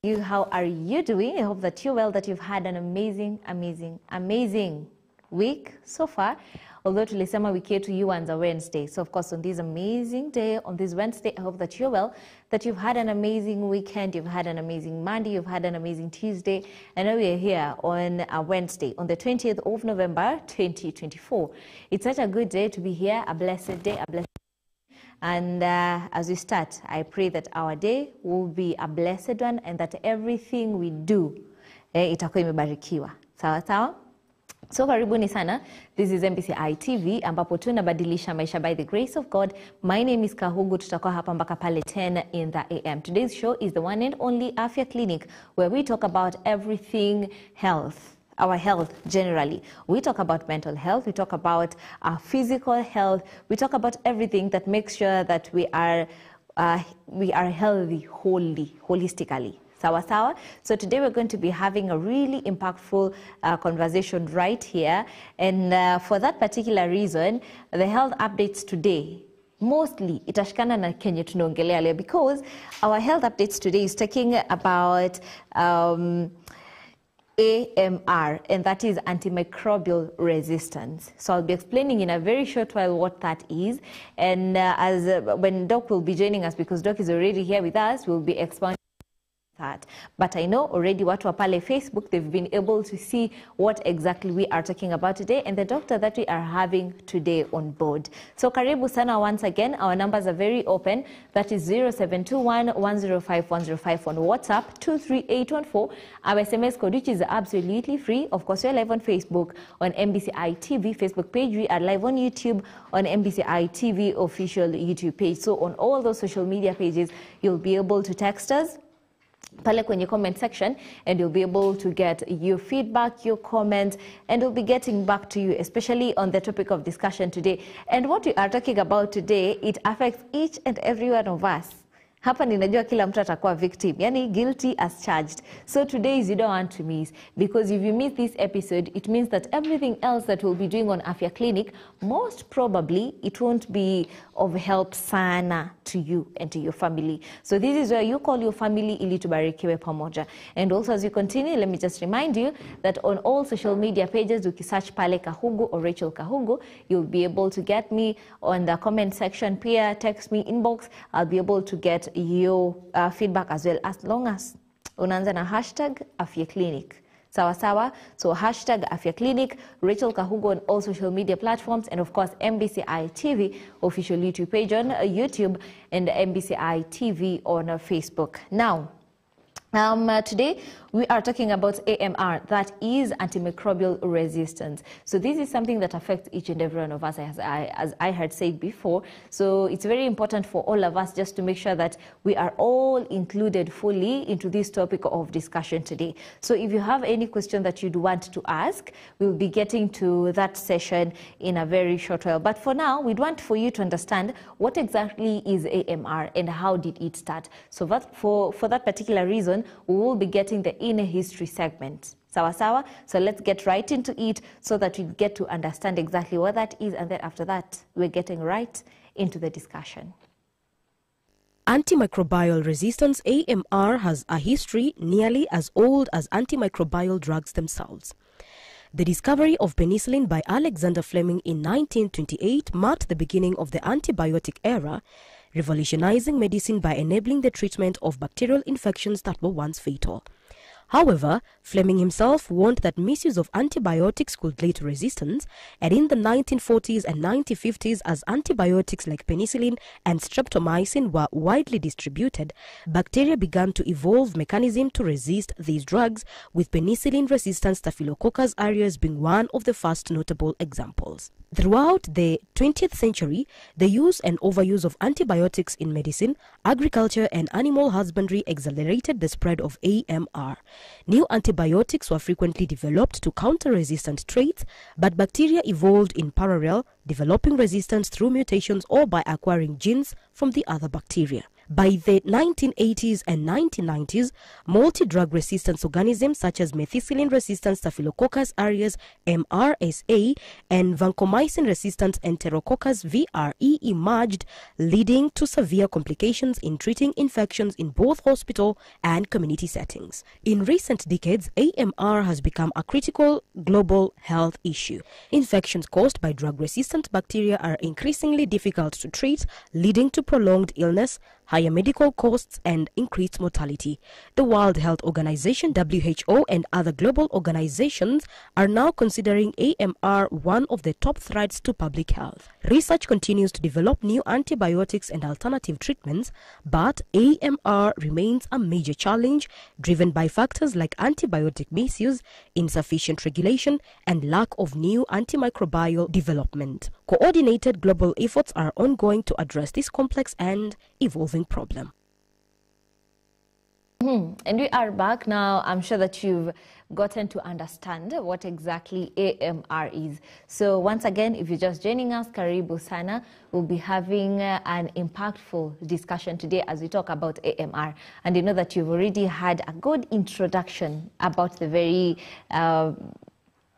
How are you doing? I hope that you're well, that you've had an amazing week so far. Although tulisema wiki yetu you on a Wednesday. So of course on this amazing day, on this Wednesday, I hope that you're well, that you've had an amazing weekend, you've had an amazing Monday, you've had an amazing Tuesday. And now we are here on a Wednesday, on the 20th of November, 2024. It's such a good day to be here, a blessed day, And as we start, I pray that our day will be a blessed one and that everything we do, itakuwa imebarikiwa. Sawa sawa? So karibuni sana. This is MBCI TV ambapo tunabadilisha maisha by the grace of God. My name is Kahugu. Tutakuwa hapa mpaka pale 10 in the AM. Today's show is the one and only Afya Clinic, where we talk about everything health. Our health generally. We talk about mental health, we talk about our physical health, we talk about everything that makes sure that we are healthy holistically. Sawa sawa. So today we're going to be having a really impactful conversation right here, and for that particular reason, the health updates today mostly itashikana na kenye tunaongelea leo, because our health updates today is talking about AMR, and that is antimicrobial resistance. So I'll be explaining in a very short while what that is, and when Doc will be joining us, because Doc is already here with us, we'll be expounding that. But I know already watu wa pale Facebook, they've been able to see what exactly we are talking about today and the doctor that we are having today on board. So karibu sana once again. Our numbers are very open. That is 0721 105 105 on WhatsApp, 23814. Our SMS code, which is absolutely free. Of course, we're live on Facebook on MBCI TV Facebook page. We are live on YouTube on MBCI TV official YouTube page. So on all those social media pages, you'll be able to text us pale kwenye comment section, and you'll be able to get your feedback, your comments, and we'll be getting back to you, especially on the topic of discussion today. And what we are talking about today, it affects each and every one of us. Hapa ninajua kila mtu atakuwa victim, yani guilty as charged. So today is you don't want to miss, because if you miss this episode, it means that everything else that we'll be doing on Afya Clinic, most probably it won't be of help sana to you and to your family. So this is where you call your family ili tubarikiwe pamoja. And also as you continue, let me just remind you that on all social media pages, ukisearch pale Kahugu or Rachel Kahugu, you'll be able to get me on the comment section. Pia text me inbox, I'll be able to get your feedback as well, as long as unaanza na hashtag Afya Clinic. Sawa sawa. So hashtag Afya Clinic, Rachel Kahugu on all social media platforms, and of course MBCI TV official YouTube page on YouTube, and MBCI TV on Facebook. Now, today we are talking about AMR, that is antimicrobial resistance. So this is something that affects each and every one of us, as I had said before. So it's very important for all of us just to make sure that we are all included fully into this topic of discussion today. So if you have any question that you'd want to ask, we'll be getting to that session in a very short while. But for now, we'd want for you to understand what exactly is AMR and how did it start. So that for that particular reason, we will be getting the inner history segment. Sawa sawa. So let's get right into it so that we get to understand exactly what that is, and then after that, we're getting right into the discussion. Antimicrobial resistance, AMR, has a history nearly as old as antimicrobial drugs themselves. The discovery of penicillin by Alexander Fleming in 1928 marked the beginning of the antibiotic era, revolutionizing medicine by enabling the treatment of bacterial infections that were once fatal. However, Fleming himself warned that misuse of antibiotics could lead to resistance, and in the 1940s and 1950s, as antibiotics like penicillin and streptomycin were widely distributed, bacteria began to evolve mechanisms to resist these drugs, with penicillin-resistant Staphylococcus aureus being one of the first notable examples. Throughout the 20th century, the use and overuse of antibiotics in medicine, agriculture, and animal husbandry accelerated the spread of AMR. New antibiotics were frequently developed to counter resistant traits, but bacteria evolved in parallel, developing resistance through mutations or by acquiring genes from the other bacteria. By the 1980s and 1990s, multi-drug resistance organisms such as methicillin-resistant Staphylococcus aureus (MRSA) and vancomycin-resistant Enterococcus (VRE) emerged, leading to severe complications in treating infections in both hospital and community settings. In recent decades, AMR has become a critical global health issue. Infections caused by drug-resistant bacteria are increasingly difficult to treat, leading to prolonged illness, higher medical costs, and increased mortality. The World Health Organization (WHO) and other global organizations are now considering AMR one of the top threats to public health. Research continues to develop new antibiotics and alternative treatments, but AMR remains a major challenge driven by factors like antibiotic misuse, insufficient regulation, and lack of new antimicrobial development. Coordinated global efforts are ongoing to address this complex and evolving problem. And we are back now. I'm sure that you've gotten to understand what exactly AMR is. So once again, if you're just joining us, Karibu Sana, we'll be having an impactful discussion today as we talk about AMR. And you know that you've already had a good introduction about the very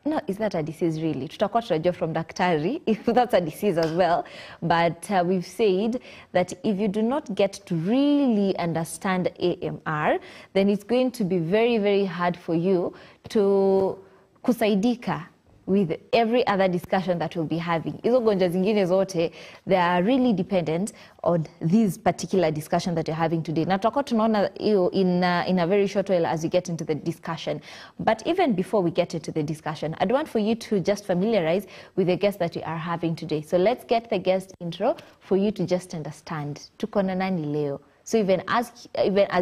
no, is that a disease really? Tutakuwa tunajua from daktari if that's a disease as well. But we've said that if you do not get to really understand AMR, then it's going to be very, very hard for you to kusaidika with every other discussion that we'll be having. Hizo gonjwa zingine zote, they are really dependent on this particular discussion that you're having today. Na tutakuwa tunaona hiyo in a very short while as we get into the discussion. But even before we get into the discussion, I'd want for you to just familiarize with the guest that we are having today. So let's get the guest intro for you to just understand. Tuko na nani leo? So even as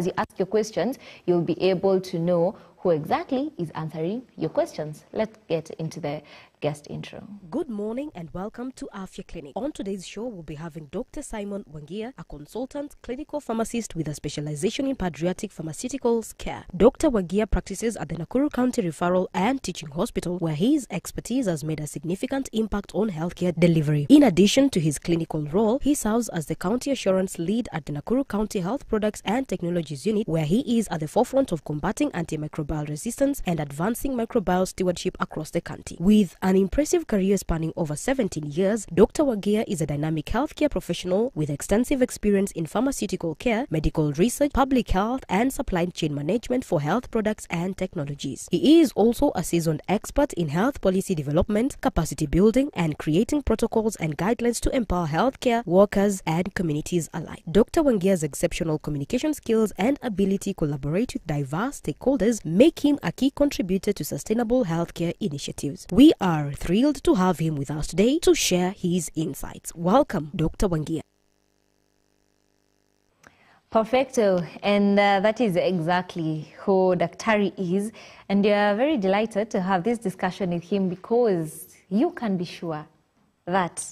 you ask your questions, you'll be able to know who exactly is answering your questions. Let's get into the guest intro. Good morning and welcome to Afya Clinic. On today's show, we'll be having Dr. Simon Wangia, a consultant clinical pharmacist with a specialization in pediatric pharmaceuticals care. Dr. Wangia practices at the Nakuru County Referral and Teaching Hospital, where his expertise has made a significant impact on healthcare delivery. In addition to his clinical role, he serves as the County Assurance Lead at the Nakuru County Health Products and Technologies Unit, where he is at the forefront of combating antimicrobial resistance and advancing microbial stewardship across the county. With an impressive career spanning over 17 years, Dr. Wangia is a dynamic healthcare professional with extensive experience in pharmaceutical care, medical research, public health, and supply chain management for health products and technologies. He is also a seasoned expert in health policy development, capacity building, and creating protocols and guidelines to empower healthcare workers and communities alike. Dr. Wangia's exceptional communication skills and ability to collaborate with diverse stakeholders make him a key contributor to sustainable healthcare initiatives. We are thrilled to have him with us today to share his insights. Welcome, Dr. Wangia. Perfecto, and that is exactly who Daktari is, and we are very delighted to have this discussion with him because you can be sure that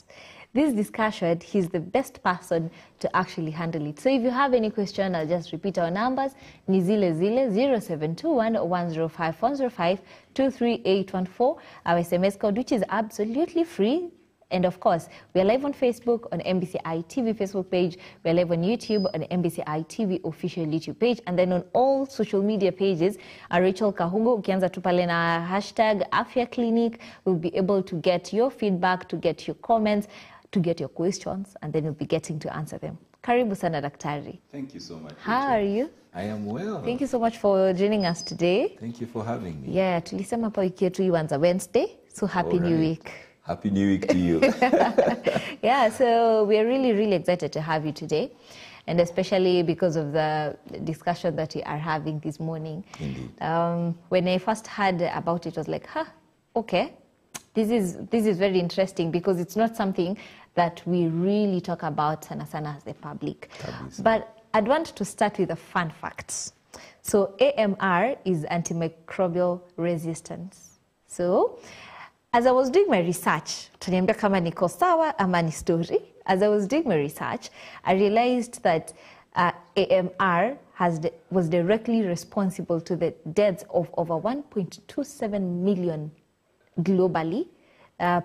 this discussion, he's the best person to actually handle it. So if you have any question, I'll just repeat our numbers. Ni zile 0721 105 105 23814. Our SMS code, which is absolutely free. And of course, we are live on Facebook on MBCI TV Facebook page. We are live on YouTube on MBCI TV official YouTube page. And then on all social media pages, Rachel Kahungu, ukianza tu pale na hashtag Afya Clinic, we'll be able to get your feedback, to get your comments, to get your questions, and then we'll be getting to answer them. Karibu sana daktari. Thank you so much. How are you? I am well. Thank you so much for joining us today. Thank you for having me. Yeah, tulisema hapa wiki yetu ianza Wednesday, so happy new week. Happy New Week to you. Yeah, so we are really, really excited to have you today, and especially because of the discussion that we are having this morning. Indeed. When I first heard about it, I was like, okay, this is very interesting because it's not something that we really talk about sana as the public. But I'd want to start with a fun fact. So AMR is antimicrobial resistance. So as I was doing my research, tuniambia kama niko sawa ama ni story. As I was doing my research, I realized that AMR was directly responsible to the deaths of over 1.27 million globally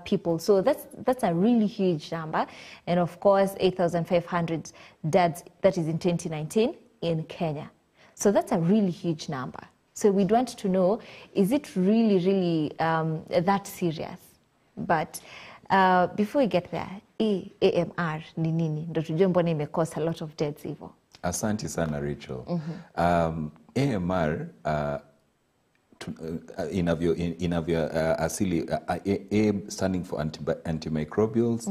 people. So that's a really huge number. And of course, 8,500 deaths, that is in 2019 in Kenya. So that's a really huge number. So we'd want to know, is it really, really that serious? But before we get there, AMR ni nini? Ndo tujue mbona ime-cause a lot of deaths hivyo. Asante sana, Rachel. AMR inavyo asili, A standing for antimicrobials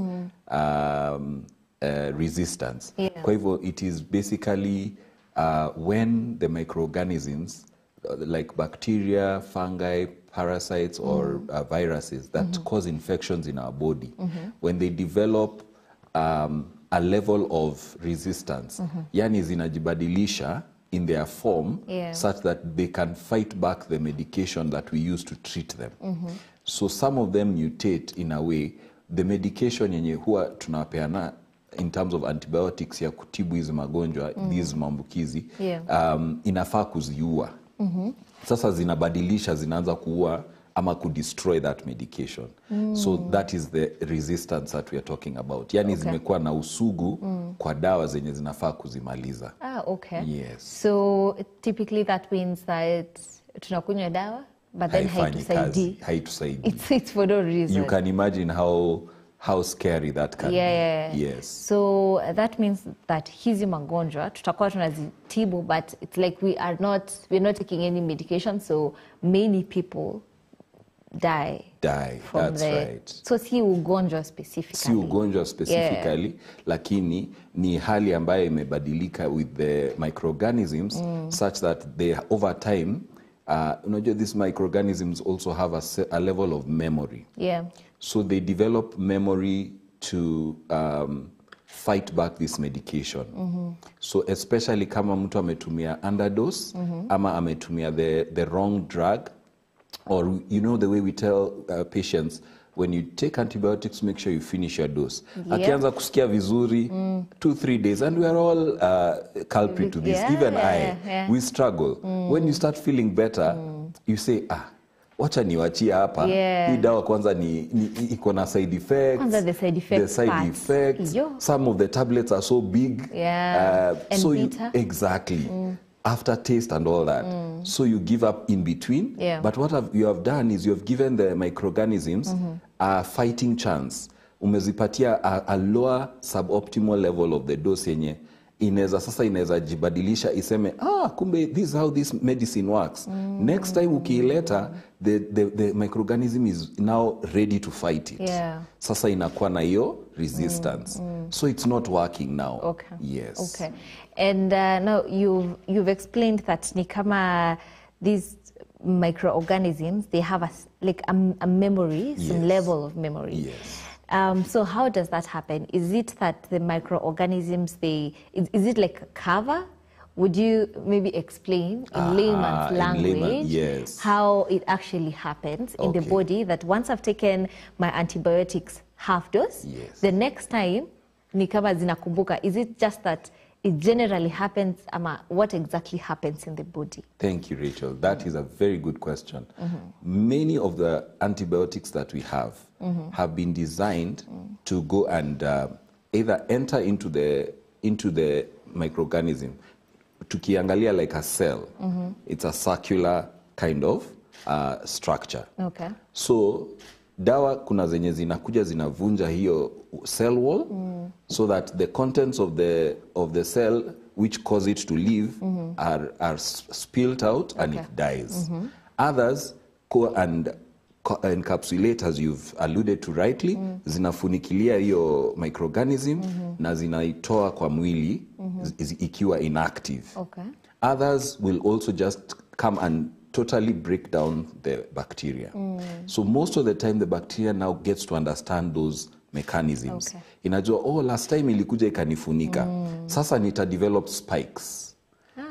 resistance. Yeah. Kwa hivyo, it is basically when the microorganisms like bacteria, fungi, parasites or viruses that cause infections in our body, when they develop a level of resistance, yani zinajibadilisha in their form such that they can fight back the medication that we use to treat them. So some of them mutate in a way. The medication yenye huwa tunapeana in terms of antibiotics ya kutibu hizi magonjwa, these maambukizi, inafaa kuziua. Sasa zinabadilisha, zinaanza kuua ama kudestroy that medication. So that is the resistance that we are talking about. Yani zimekuwa na usugu kwa dawa zenye zinafaa kuzimaliza. Okay. Yes. So typically that means that tunakunywa dawa, but then haitusaidii. It's for no reason. You can imagine how scary that can be. Yes. So that means that hizi magonjwa tutakuwa tunazitibu, but it's like we're not taking any medication, so many people die. That's right. So si ugonjwa specifically. Lakini ni hali ambayo imebadilika with the microorganisms such that they over time, these microorganisms also have a level of memory. So they develop memory to fight back this medication. So especially kama mtu ametumia underdose ama ametumia the wrong drug, or the way we tell patients, when you take antibiotics, make sure you finish your dose. Akianza kusikia vizuri 2-3 days, and we are all culprit to this. Even we struggle. When you start feeling better, you say, wacha niwachie hapa. Hii dawa kwanza iko na side effects. Kwanza the side effects. Some of the tablets are so big. And so bitter. Exactly. Aftertaste and all that. So you give up in between. But what you have done is you have given the microorganisms a fighting chance. Umezipatia a lower suboptimal level of the dose yenye inaweza jibadilisha iseme, kumbe this is how this medicine works. Next time ukiileta, the microorganism is now ready to fight it. Sasa inakuwa na hiyo resistance. So it's not working now. Okay. Yes. Okay. And now you've explained that ni kama these microorganisms, they have a memory, some level of memory. Yes. So how does that happen? Is it that the microorganisms, is it like a cover? Would you maybe explain in layman's language how it actually happens in the body, that once I've taken my antibiotics half dose, the next time ni kama zinakumbuka? Is it just that it generally happens, ama what exactly happens in the body? Thank you, Rachel. That is a very good question. Many of the antibiotics that we have been designed to go and either enter into the microorganism. Tukiangalia like a cell, it's a circular kind of structure. Okay. So dawa kuna zenye zinakuja zinavunja hiyo cell wall, so that the contents of the cell which cause it to live are spilled out and it dies. Others go and encapsulate, as you've alluded to rightly, zinafunikilia hiyo microorganism na zinaitoa kwa mwili ikiwa inactive. Others will also just come and totally break down the bacteria. So most of the time the bacteria now gets to understand those mechanisms. Inajua, last time ilikuja ikanifunika. Sasa nita develop spikes.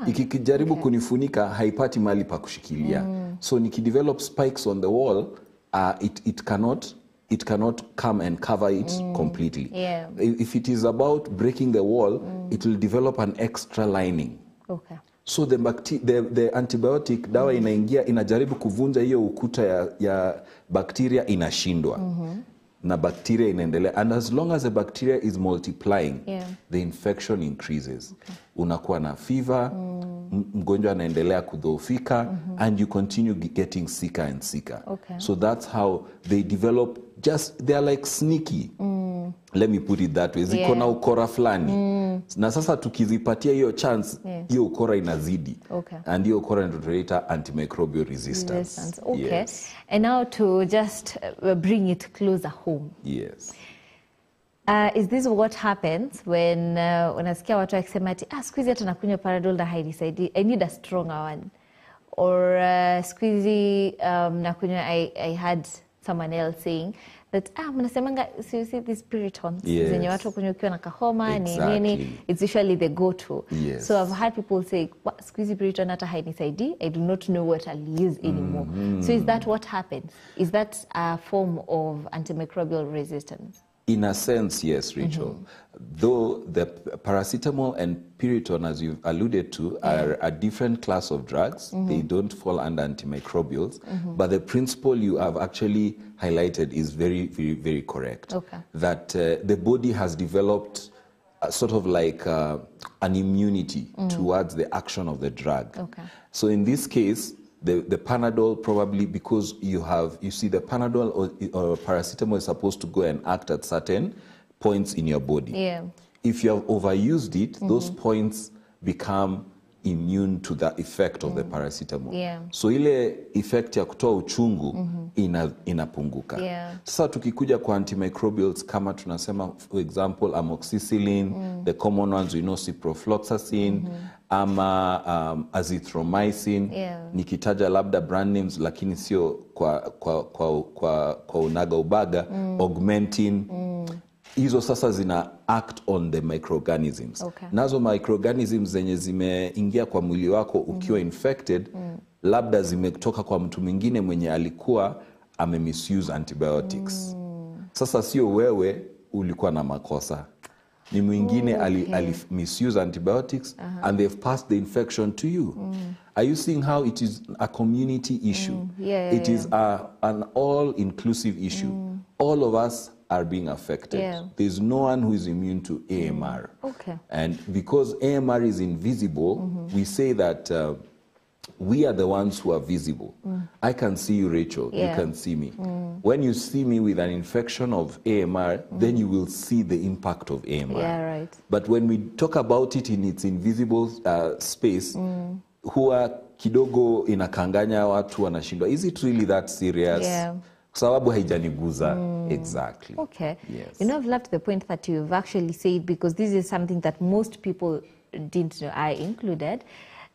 Ikijaribu kunifunika haipati mali pa kushikilia. So nikidevelop spikes on the wall, it cannot come and cover it completely. If it is about breaking the wall, it will develop an extra lining. So the antibiotic dawa inaingia inajaribu kuvunja hiyo ukuta ya bacteria, inashindwa. Na bacteria inaendelea, and as long as the bacteria is multiplying, the infection increases. Unakuwa na fever, mgonjwa anaendelea kudhoofika, and you continue getting sicker and sicker. So that's how they develop. They are like sneaky. Let me put it that way. Ziko na ukora fulani. Na sasa tukizipatia hiyo chance, hiyo ukora inazidi. And hiyo ukora ndio tunaita antimicrobial resistance. Yes. And now to just bring it closer home. Yes. Is this what happens when unasikia watu wakisema ati siku hizi hata nakunywa Panadol na hainisaidii, I need a stronger one, or siku hizi nakunywa, I had someone else saying that mnasemanga so you see these Piritons zenye watu kunywa ukiwa na kahoma ni nini, it's usually the go-to. So I've had people say siku hizi Piriton hata hainisaidii, I do not know what I'll use anymore. So is that what happens? Is that a form of antimicrobial resistance? In a sense, yes, Rachel. Though the paracetamol and Piriton, as you've alluded to, are a different class of drugs. They don't fall under antimicrobials. But the principle you have actually highlighted is very, very, very correct. That the body has developed sort of like an immunity towards the action of the drug. So in this case, the Panadol probably, because you see the Panadol or paracetamol is supposed to go and act at certain points in your body. If you have overused it, those points become immune to the effect of the paracetamol. So ile effect ya kutoa uchungu inapunguka. Sasa tukikuja kwa antimicrobials kama tunasema, for example, amoxicillin, the common ones we know, ciprofloxacin, ama azithromycin, nikitaja labda brand names lakini sio kwa unaga ubaga, augmentin. Hizo sasa zina act on the microorganisms. Nazo microorganisms zenye zimeingia kwa mwili wako ukiwa infected, labda zimetoka kwa mtu mwingine mwenye alikuwa misuse antibiotics. Sasa sio wewe ulikuwa na makosa, ni mwingine misuse antibiotics and they've passed the infection to you. Are you seeing how it is a community issue? It is an all-inclusive issue. All of us are being affected. There's no one who is immune to AMR. And because AMR is invisible, we say that we are the ones who are visible. I can see you, Rachel. You can see me. When you see me with an infection of AMR, then you will see the impact of AMR. But when we talk about it in its invisible space, huwa kidogo inakanganya watu wanashindwa. Is it really that serious? Sababu haijaniguza. Exactly. Yes. You know, I've loved the point that you've actually said, because this is something that most people didn't know, I included,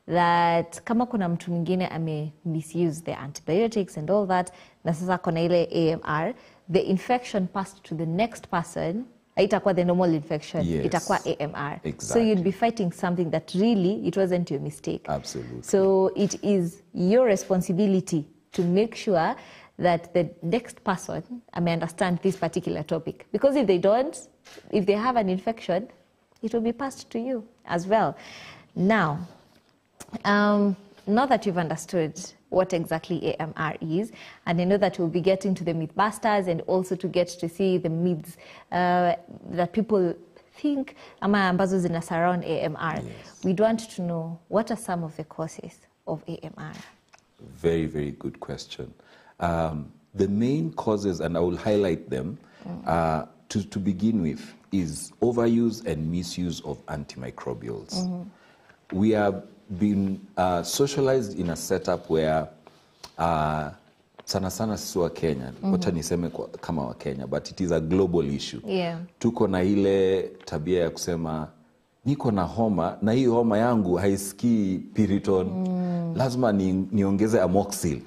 that kama kuna mtu mwingine misuse the antibiotics and all that, na sasa kuna ile AMR, the infection passed to the next person, itakuwa the normal infection, itakuwa AMR. So you'd be fighting something that really, it wasn't your mistake. Absolutely. So it is your responsibility to make sure that the next person may understand this particular topic. Because if they don't, if they have an infection, it will be passed to you as well. Now that you've understood what exactly AMR is, and I know that we'll be getting to the mythbusters and also to get to see the myths that people think ambazo zina surround AMR. We'd want to know, what are some of the causes of AMR? Very, very good question. The main causes, and I will highlight them, to begin with, is overuse and misuse of antimicrobials. We have been socialized in a setup where sana sana sisi wa Kenya, wacha niseme kama wa Kenya, but it is a global issue. Tuko na ile tabia ya kusema niko na homa na hii homa yangu haisikii Piriton, lazima niongeze amoxil.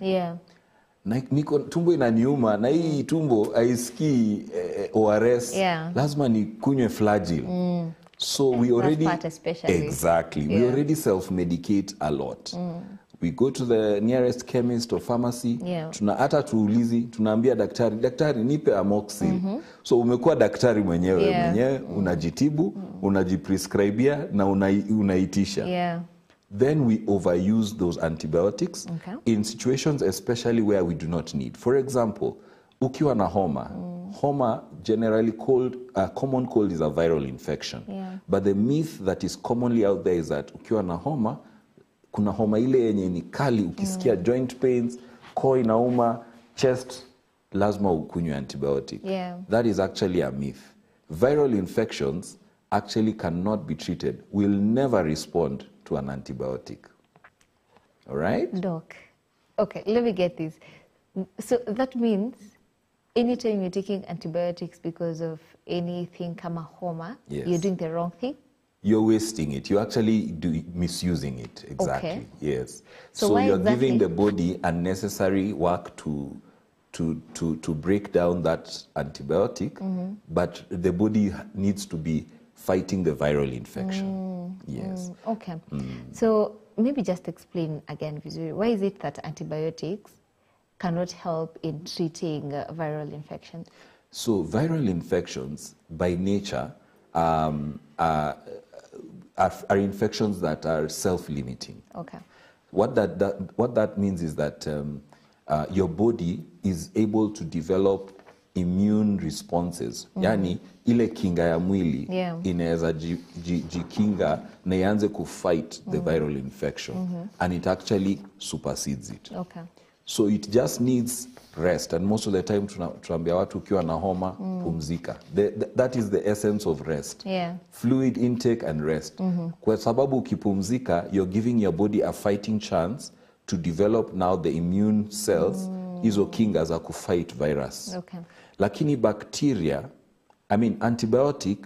Na niko tumbo inaniuma na hii tumbo haisikii ORS, lazima nikunywe Flagyl. So we already we already self-medicate a lot. We go to the nearest chemist or pharmacy, hata tuulizi, tunaambia daktari nipe amoxil. So umekuwa daktari mwenyewe unajitibu, unajiprescribia na unaitisha. then we overuse those antibiotics in situations especially where we do not need. For example, ukiwa na homa, homa generally common cold is a viral infection. Yeah. But the myth that is commonly out there is that ukiwa na homa, kuna homa ile yenye ni kali, ukisikia joint pains, koo inauma, chest, lazima ukunywe antibiotic. Yeah. That is actually a myth. Viral infections actually cannot be treated, will never respond to an antibiotic. All right? Doc, okay, let me get this. So that means anytime you're taking antibiotics because of anything kama homa, Yes. you're doing the wrong thing? You're wasting it. You're actually misusing it. Exactly. Okay. Yes. So So why you're exactly? giving the body unnecessary work to break down that antibiotic, but the body needs to be fighting the viral infection. Yes. Okay. So maybe just explain again, visually, why is it that antibiotics cannot help in treating viral infections? So viral infections, by nature, are infections that are self-limiting. Okay. What that means is that your body is able to develop immune responses. Yani ile kinga ya mwili Yeah. inaweza jikinga na ianze kufight the viral infection, and it actually supersedes it. Okay. So it just needs rest, and most of the time tunaambia watu ukiwa na homa pumzika. That is the essence of rest. Yeah. Fluid intake and rest. Kwa sababu ukipumzika, you're giving your body a fighting chance to develop now the immune cells, hizo kinga za kufight virus. Okay. Lakini bacteria, antibiotic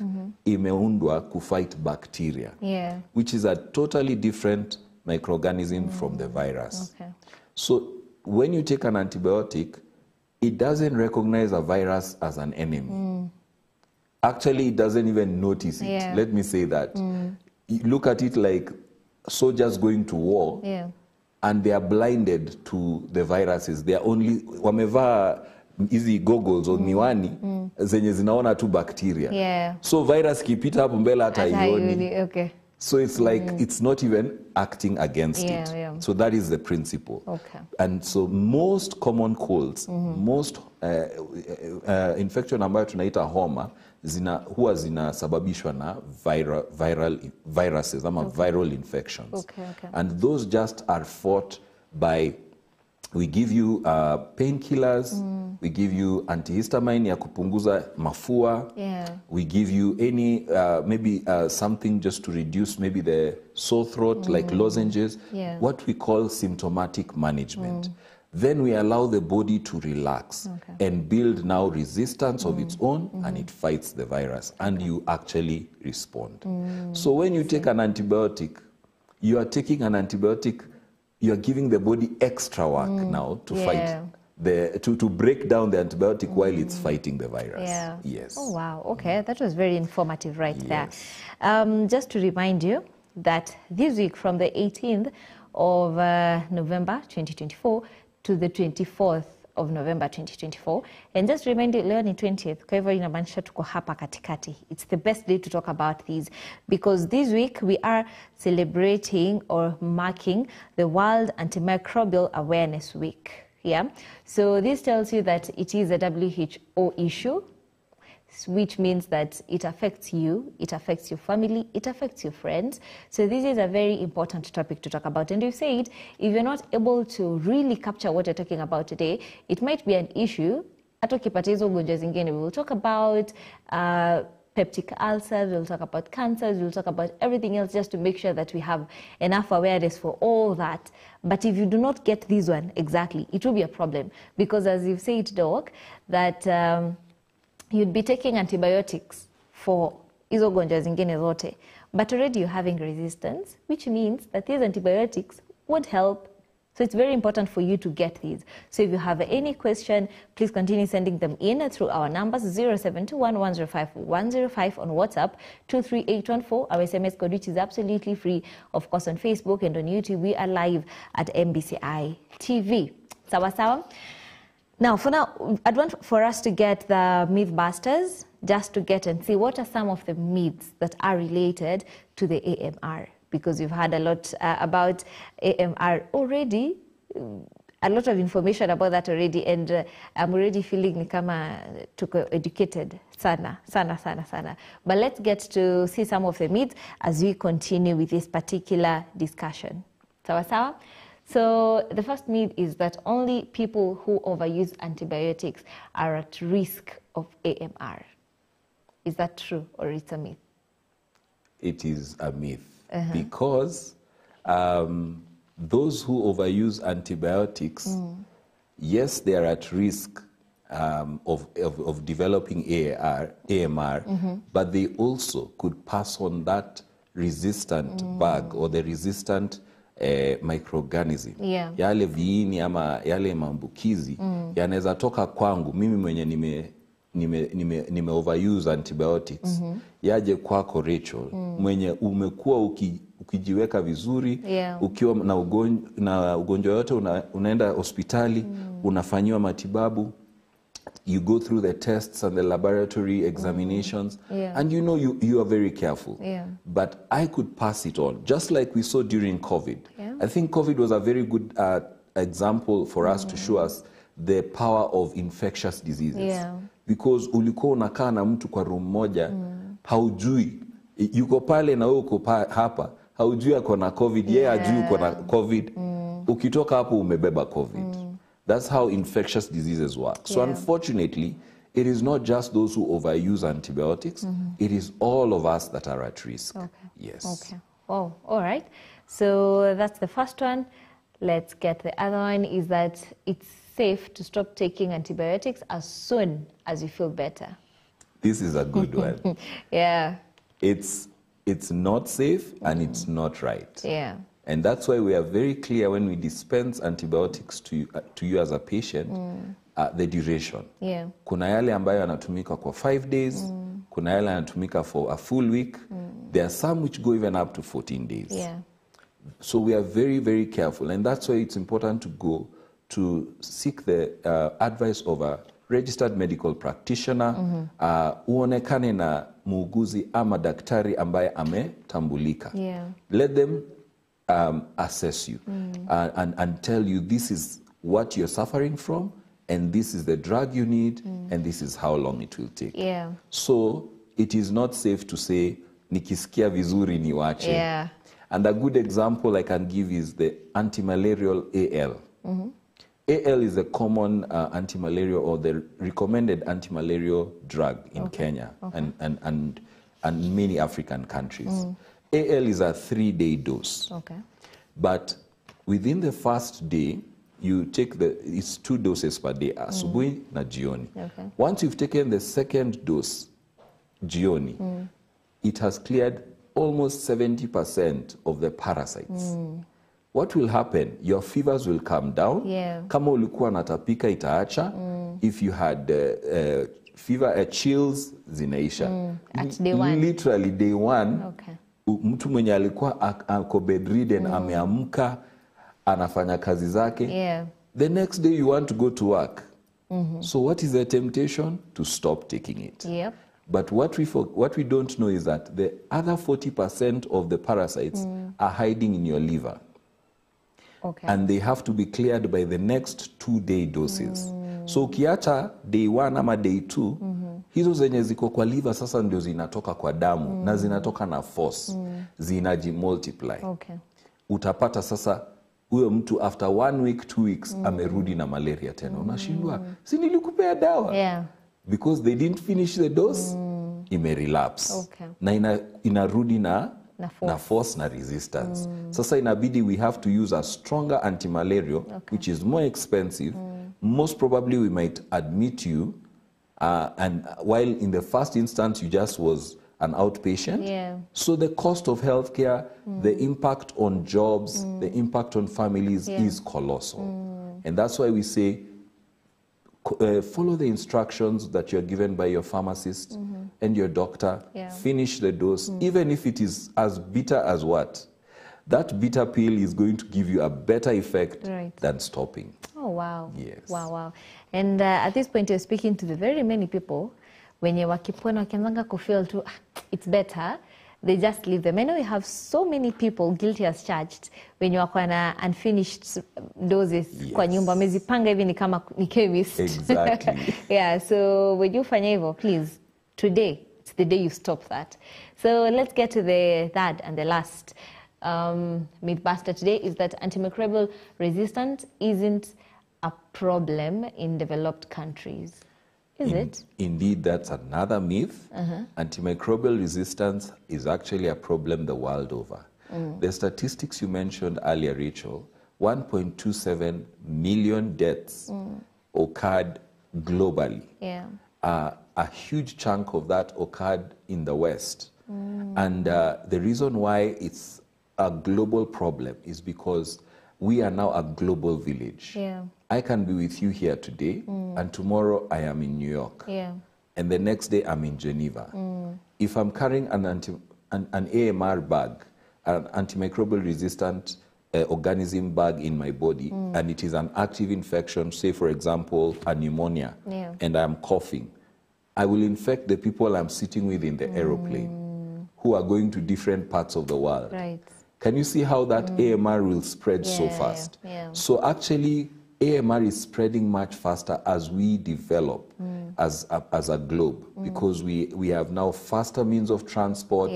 imeundwa kufight bacteria, Yeah. which is a totally different microorganism from the virus. Okay. So when you take an antibiotic, it doesn't recognize a virus as an enemy. Actually, it doesn't even notice it. Yeah. Let me say that. You look at it like soldiers going to war, Yeah. and they are blinded to the viruses. They are only wamevaa hizi goggles or miwani zenye zinaona tu bacteria. Yeah. So virus kipita hapo mbele hata ioni. Okay. So it's like it's not even acting against Yeah, it. yeah. So that is the principle. Okay. And so most common colds, most infection ambayo tunaita homa huwa zinasababishwa na viruses ama viral infections. Okay, okay. And those just are fought by, we give you painkillers, we give you antihistamine ya kupunguza mafua. Yeah. We give you any, maybe something just to reduce maybe the sore throat, like lozenges, Yeah. what we call symptomatic management. Then we allow the body to relax and build now resistance of its own, and it fights the virus, and you actually respond. So when you take an antibiotic, you are taking an antibiotic, you are giving the body extra work now to fight to break down the antibiotic while it's fighting the virus. Yeah. Yes. Oh, wow. Okay. That was very informative right Yes. there. Just to remind you that this week from the 18th of November 2024 to the 24th of November 2024. And just remind you, leo ni 20th, kwa hivyo inamaanisha tuko hapa katikati. It's the best day to talk about these because this week we are celebrating or marking the World Antimicrobial Awareness Week. Yeah. So this tells you that it is a WHO issue, which means that it affects you, it affects your family, it affects your friends. So this is a very important topic to talk about. And you said, if you're not able to really capture what you're talking about today, it might be an issue. Hata ukipata hizo ugonjwa zingine, we will talk about peptic ulcers, we'll talk about cancers, we'll talk about everything else just to make sure that we have enough awareness for all that. But if you do not get this one exactly, it will be a problem. Because as you've said, Doc, that you'd be taking antibiotics for hizo gonjwa zingine zote, but already you're having resistance, which means that these antibiotics won't help. So it's very important for you to get these. So if you have any question, please continue sending them in through our numbers 0721105105 on WhatsApp, 23814, our SMS code, which is absolutely free. Of course, on Facebook and on YouTube, we are live at MBCI TV. Sawa sawa. Now, for now, I'd want for us to get the Mythbusters, just to get and see what are some of the myths that are related to the AMR. because we've had a lot about AMR already. A lot of information about that already, and I'm already feeling kama tuko educated sana. But let's get to see some of the myths as we continue with this particular discussion. Sawa? So the first myth is that only people who overuse antibiotics are at risk of AMR. Is that true, or it's a myth? It is a myth, because those who overuse antibiotics, yes, they are at risk of developing AMR, but they also could pass on that resistant bug or the resistant microorganism. Yeah. Yale viini ama yale maambukizi yanaweza toka kwangu mimi mwenye nime overuse antibiotics, yaje kwako Rachel, mwenye umekuwa ukijiweka vizuri, ukiwa na ugonjwa yote unaenda hospitali, unafanyiwa matibabu, you go through the tests and the laboratory examinations, and you know you are very careful. But I could pass it on, just like we saw during COVID. I think COVID was a very good example for us to show us the power of infectious diseases. Because ulikuwa unakaa na mtu kwa room moja, haujui yuko pale na wewe uko hapa, haujui ako na COVID, yeye hajui uko na COVID. Ukitoka hapo umebeba COVID. That's how infectious diseases work. So unfortunately, it is not just those who overuse antibiotics, it is all of us that are at risk. Yes. Okay. Oh, all right. So that's the first one. Let's get the other one, is that it's safe to stop taking antibiotics as soon as you feel better. This is a good one. It's not safe and it's not right. And that's why we are very clear when we dispense antibiotics to you as a patient, the duration. Kuna yale ambayo yanatumika kwa 5 days, kuna yale yanatumika for a full week. There are some which go even up to 14 days. So we are very, very careful, and that's why it's important to go to seek the advice of a registered medical practitioner, uonekane na muuguzi ama daktari ambaye ametambulika. Let them assess you and tell you this is what you're suffering from, and this is the drug you need, and this is how long it will take. So it is not safe to say, nikisikia vizuri niwache. And a good example I can give is the antimalarial AL. AL is a common antimalarial, or the recommended antimalarial drug in Kenya and many African countries. AL is a 3-day dose. But within the first day, you take it's 2 doses per day, asubuhi na jioni. Once you've taken the second dose, jioni, it has cleared almost 70% of the parasites. What will happen? Your fevers will come down. Kama ulikuwa natapika itaacha. If you had fever, chills zinaisha. At day 1. Literally day 1. Mtu mwenye alikuwa ako bedridden ameamka, anafanya kazi zake. The next day you want to go to work. So what is the temptation? To stop taking it. But what we don't know is that the other 40% of the parasites are hiding in your liver. And they have to be cleared by the next 2-day doses. So ukiacha day 1 ama day 2, hizo zenye ziko kwa liver sasa ndio zinatoka kwa damu, na zinatoka na force, zinajimultiply. Utapata sasa huyo mtu after 1 week, 2 weeks amerudi na malaria tena. Unashindwa, si nilikupea dawa? Because they didn't finish the dose, imerelapse. Na inarudi na force na resistance. Sasa inabidi we have to use a stronger antimalarial, which is more expensive. Most probably we might admit you, and while in the first instance you just was an outpatient. So the cost of healthcare, the impact on jobs, the impact on families is colossal. And that's why we say, follow the instructions that you're given by your pharmacist and your doctor. Finish the dose, even if it is as bitter as what? That bitter pill is going to give you a better effect than stopping. Oh, wow. Yes. Wow. And at this point, you're speaking to the very many people, when you wakipona wakianzanga kufeel tu, it's better, they just leave them. I know we have so many people guilty as charged when you are na unfinished doses kwa nyumba mezipanga hivi ni kama ni chemist. Exactly. Yeah, so when you fanya hivyo, please, today it's the day you stop that. So let's get to the third and the last mythbuster today is that antimicrobial resistance isn't a problem in developed countries. Is it? Indeed, that's another myth. Antimicrobial resistance is actually a problem the world over. The statistics you mentioned earlier, Rachel, 1.27 million deaths occurred globally. Yeah. A huge chunk of that occurred in the West. And the reason why it's a global problem is because we are now a global village. Yeah. I can be with you here today, and tomorrow I am in New York. Yeah. And the next day I'm in Geneva. If I'm carrying an AMR bag, an antimicrobial resistant organism bag in my body, and it is an active infection, say for example, a pneumonia, and I'm coughing, I will infect the people I'm sitting with in the aeroplane who are going to different parts of the world. Right. Can you see how that AMR will spread so fast? Yeah. So actually, AMR is spreading much faster as we develop as a globe, because we have now faster means of transport,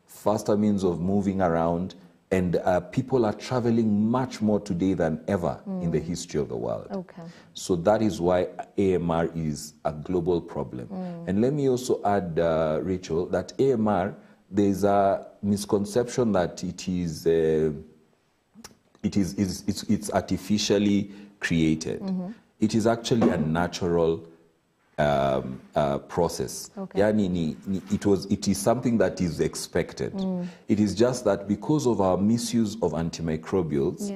faster means of moving around, and people are traveling much more today than ever in the history of the world. Okay. So that is why AMR is a global problem. And let me also add, Rachel, that AMR, there's a misconception that it's artificially created. It is actually a natural process. Okay. It is something that is expected. It is just that because of our misuse of antimicrobials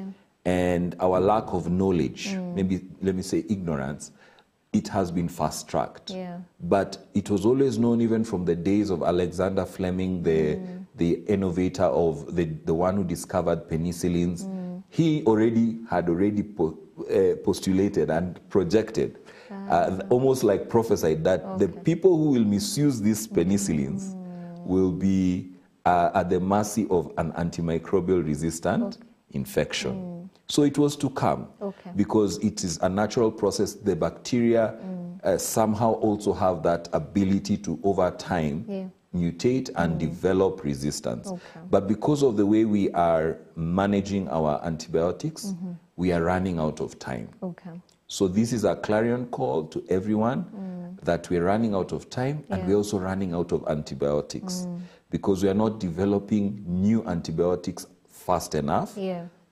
and our lack of knowledge, maybe let me say ignorance, it has been fast-tracked. Yeah. But it was always known even from the days of Alexander Fleming, the innovator of the one who discovered penicillins. He had already postulated and projected, almost like prophesied, that the people who will misuse these penicillins will be at the mercy of an antimicrobial resistant infection. So it was to come, because it is a natural process. The bacteria somehow also have that ability to, over time, mutate and develop resistance. But because of the way we are managing our antibiotics, we are running out of time. So this is a clarion call to everyone that we're running out of time, and we're also running out of antibiotics, because we are not developing new antibiotics fast enough.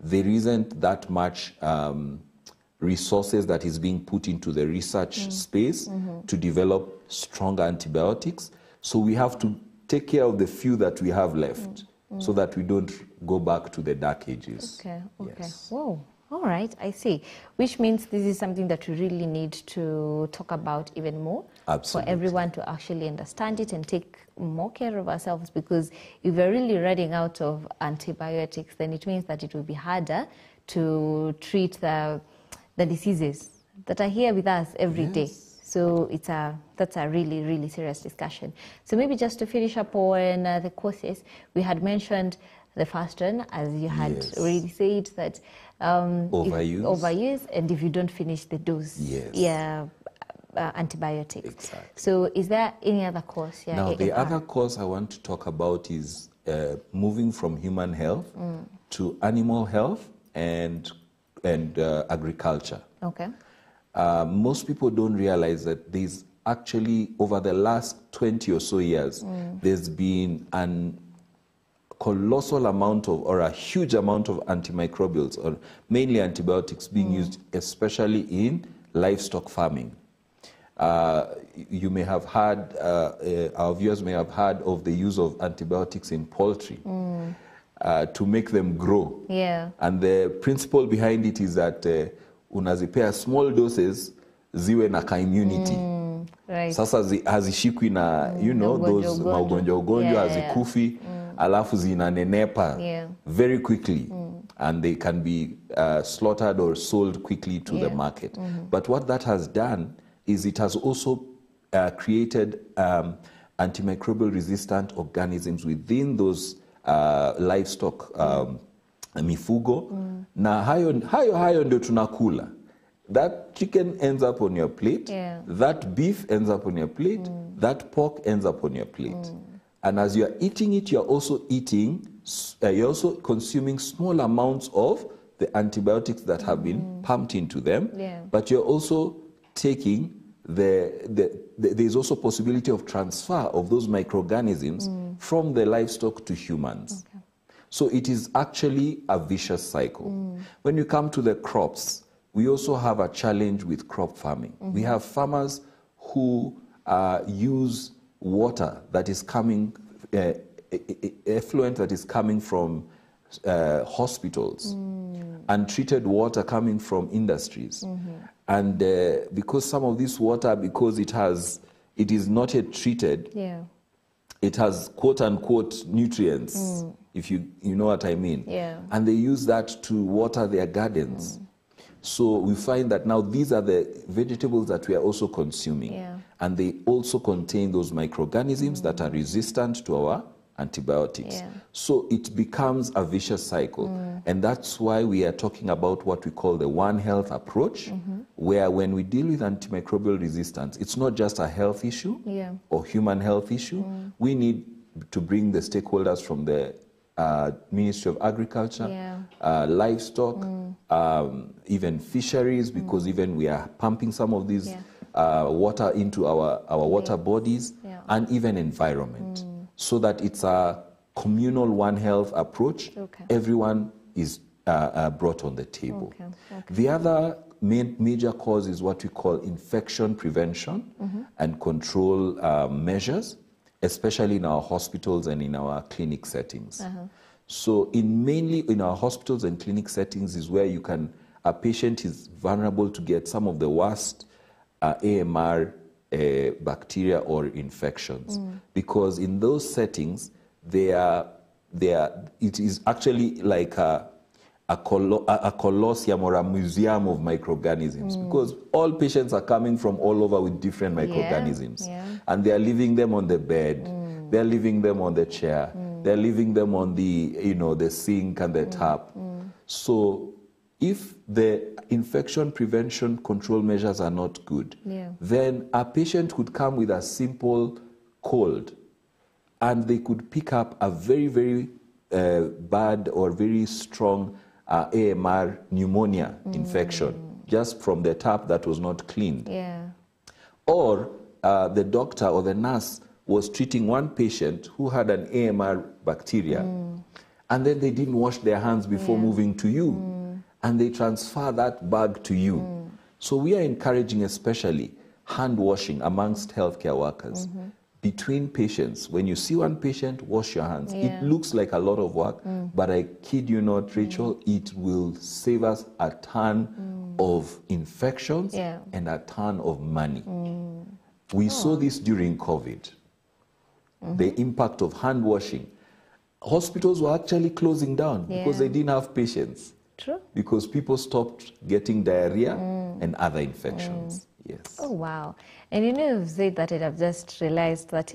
There isn't that much resources that is being put into the research space to develop stronger antibiotics. So we have to take care of the few that we have left, so that we don't go back to the dark ages. Okay. Yes. Whoa. All right, I see. Which means this is something that we really need to talk about even more. Absolutely. For everyone to actually understand it and take more care of ourselves, because if we're really running out of antibiotics, then it means that it will be harder to treat the diseases that are here with us every day. So that's a really, really serious discussion. So maybe just to finish up on the courses, we had mentioned the first one, as you had already said, that overuse, and if you don't finish the dose, antibiotics. Exactly. So is there any other course? Now, the other course I want to talk about is moving from human health to animal health and agriculture. Okay. Most people don't realize that there's actually, over the last 20 or so years, there's been an colossal amount of, or a huge amount of antimicrobials, or mainly antibiotics, being used, especially in livestock farming. You may have heard, our viewers may have heard of the use of antibiotics in poultry to make them grow. And the principle behind it is that unazipea small doses ziwe na ka immunity. Sasa hazishikwi na, those maugonjwa hazikufi, alafu zinanenepa very quickly, and they can be slaughtered or sold quickly to the market. But what that has done is it has also created antimicrobial resistant organisms within those livestock mifugo. Na hayo ndio tunakula. That chicken ends up on your plate, that beef ends up on your plate, that pork ends up on your plate. And as you are eating it, you're also consuming small amounts of the antibiotics that have been pumped into them, but you're also taking there's also possibility of transfer of those microorganisms from the livestock to humans. Okay. So it is actually a vicious cycle. When you come to the crops, we also have a challenge with crop farming. We have farmers who use water that is coming, effluent that is coming from hospitals, untreated water coming from industries. And because some of this water, because it is not yet treated, it has quote unquote nutrients, if you know what I mean. And they use that to water their gardens. So we find that now these are the vegetables that we are also consuming. And they also contain those microorganisms that are resistant to our antibiotics. So it becomes a vicious cycle. And that's why we are talking about what we call the One Health approach, where when we deal with antimicrobial resistance, it's not just a health issue or human health issue. We need to bring the stakeholders from the Ministry of Agriculture, livestock, even fisheries, because even we are pumping some of these water into our water bodies, and even environment, so that it's a communal One Health approach. Everyone is brought on the table. The other major cause is what we call infection prevention and control measures, especially in our hospitals and in our clinic settings. So mainly in our hospitals and clinic settings is where a patient is vulnerable to get some of the worst AMR bacteria or infections. Because in those settings, it is actually like a colosseum or a museum of microorganisms, because all patients are coming from all over with different microorganisms, and they are leaving them on the bed, they're leaving them on the chair, they're leaving them on the sink and the tap. So if the infection prevention control measures are not good, then a patient could come with a simple cold, and they could pick up a very, very bad or very strong AMR pneumonia infection just from the tap that was not cleaned. Or the doctor or the nurse was treating one patient who had an AMR bacteria, and then they didn't wash their hands before moving to you, and they transfer that bug to you. So we are encouraging especially hand washing amongst healthcare workers. Between patients, when you see one patient, wash your hands. It looks like a lot of work, but I kid you not, Rachel, it will save us a ton of infections and a ton of money. We saw this during COVID, the impact of hand washing. Hospitals were actually closing down because they didn't have patients. Because people stopped getting diarrhea and other infections. Yes. Oh, wow. And you've said that, and I've just realized that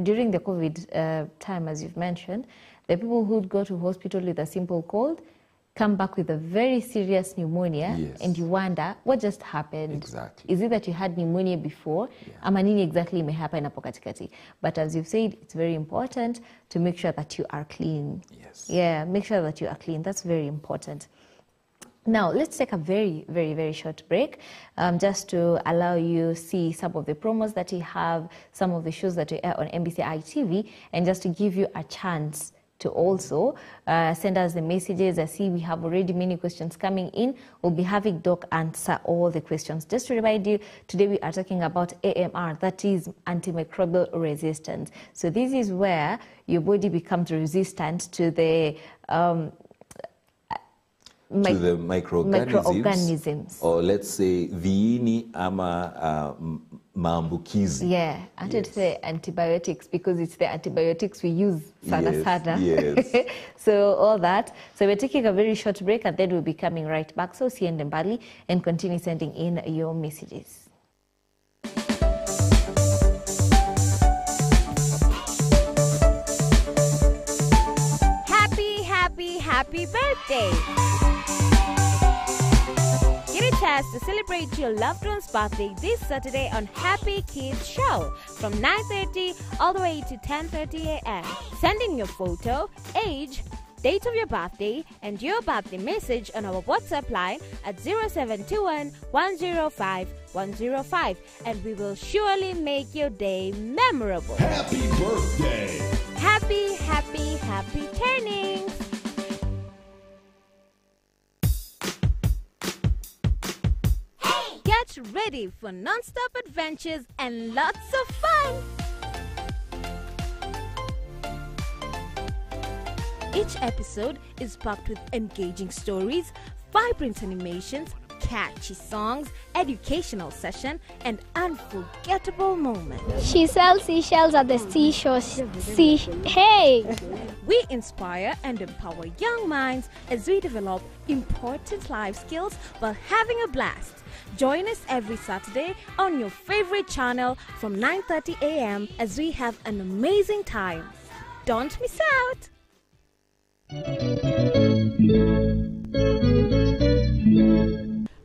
during the COVID time, as you've mentioned, the people who'd go to hospital with a simple cold come back with a very serious pneumonia, and you wonder, what just happened? Exactly. Is it that you had pneumonia before? Ama nini exactly imehappen hapo katikati? But as you've said, it's very important to make sure that you are clean. Yeah, make sure that you are clean. That's very important. Now, let's take a very, very, very short break just to allow you see some of the promos that we have, some of the shows that we air on MBCI TV, and just to give you a chance to also send us the messages. I see we have already many questions coming in. We'll be having Doc answer all the questions. Just to remind you, today we are talking about AMR, that is antimicrobial resistance. So this is where your body becomes resistant to the microorganisms, or let's say viini ama maambukizi. Yeah, I wanted to say antibiotics because it's the antibiotics we use sana. So all that. So we're taking a very short break, and then we'll be coming right back. So see you in Mbali and continue sending in your messages. happy birthday! Get a chance to celebrate your loved one's birthday this Saturday on Happy Kids Show from 9:30 all the way to 10:30 a.m. Send in your photo, age, date of your birthday, and your birthday message on our WhatsApp line at 0721 105 105, and we will surely make your day memorable. Happy birthday! Happy, happy, happy turnings! Hey! Get ready for non-stop adventures and lots of fun! Each episode is packed with engaging stories, vibrant animations, catchy songs, educational session, and unforgettable moments. She sells seashells at the seashore. Hey! We inspire and empower young minds as we develop important life skills while having a blast. Join us every Saturday on your favorite channel from 9:30 a.m. as we have an amazing time. Don't miss out!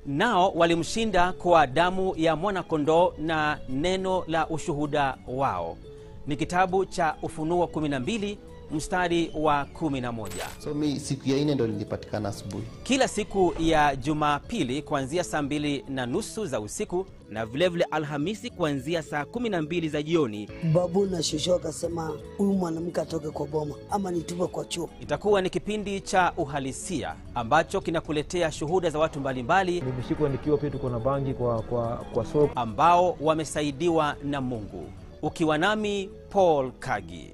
Nao walimshinda kwa damu ya mwana-kondoo na neno la ushuhuda wao. Ni kitabu cha Ufunuo 12 mstari wa 11. So mi siku ya 4 ndo nilipatikana asubuhi. Kila siku ya Jumapili kuanzia saa 2:30 za usiku na vilevile Alhamisi kuanzia saa 12 za jioni. Babu na shosho akasema huyu mwanamke atoke kwa boma ama nitupe kwa chuo. Itakuwa ni kipindi cha uhalisia ambacho kinakuletea shuhuda za watu mbalimbali. Nimeshikwa nikiwa pia tuko na bangi kwa soko ambao wamesaidiwa na Mungu. Ukiwa nami Paul Kagi.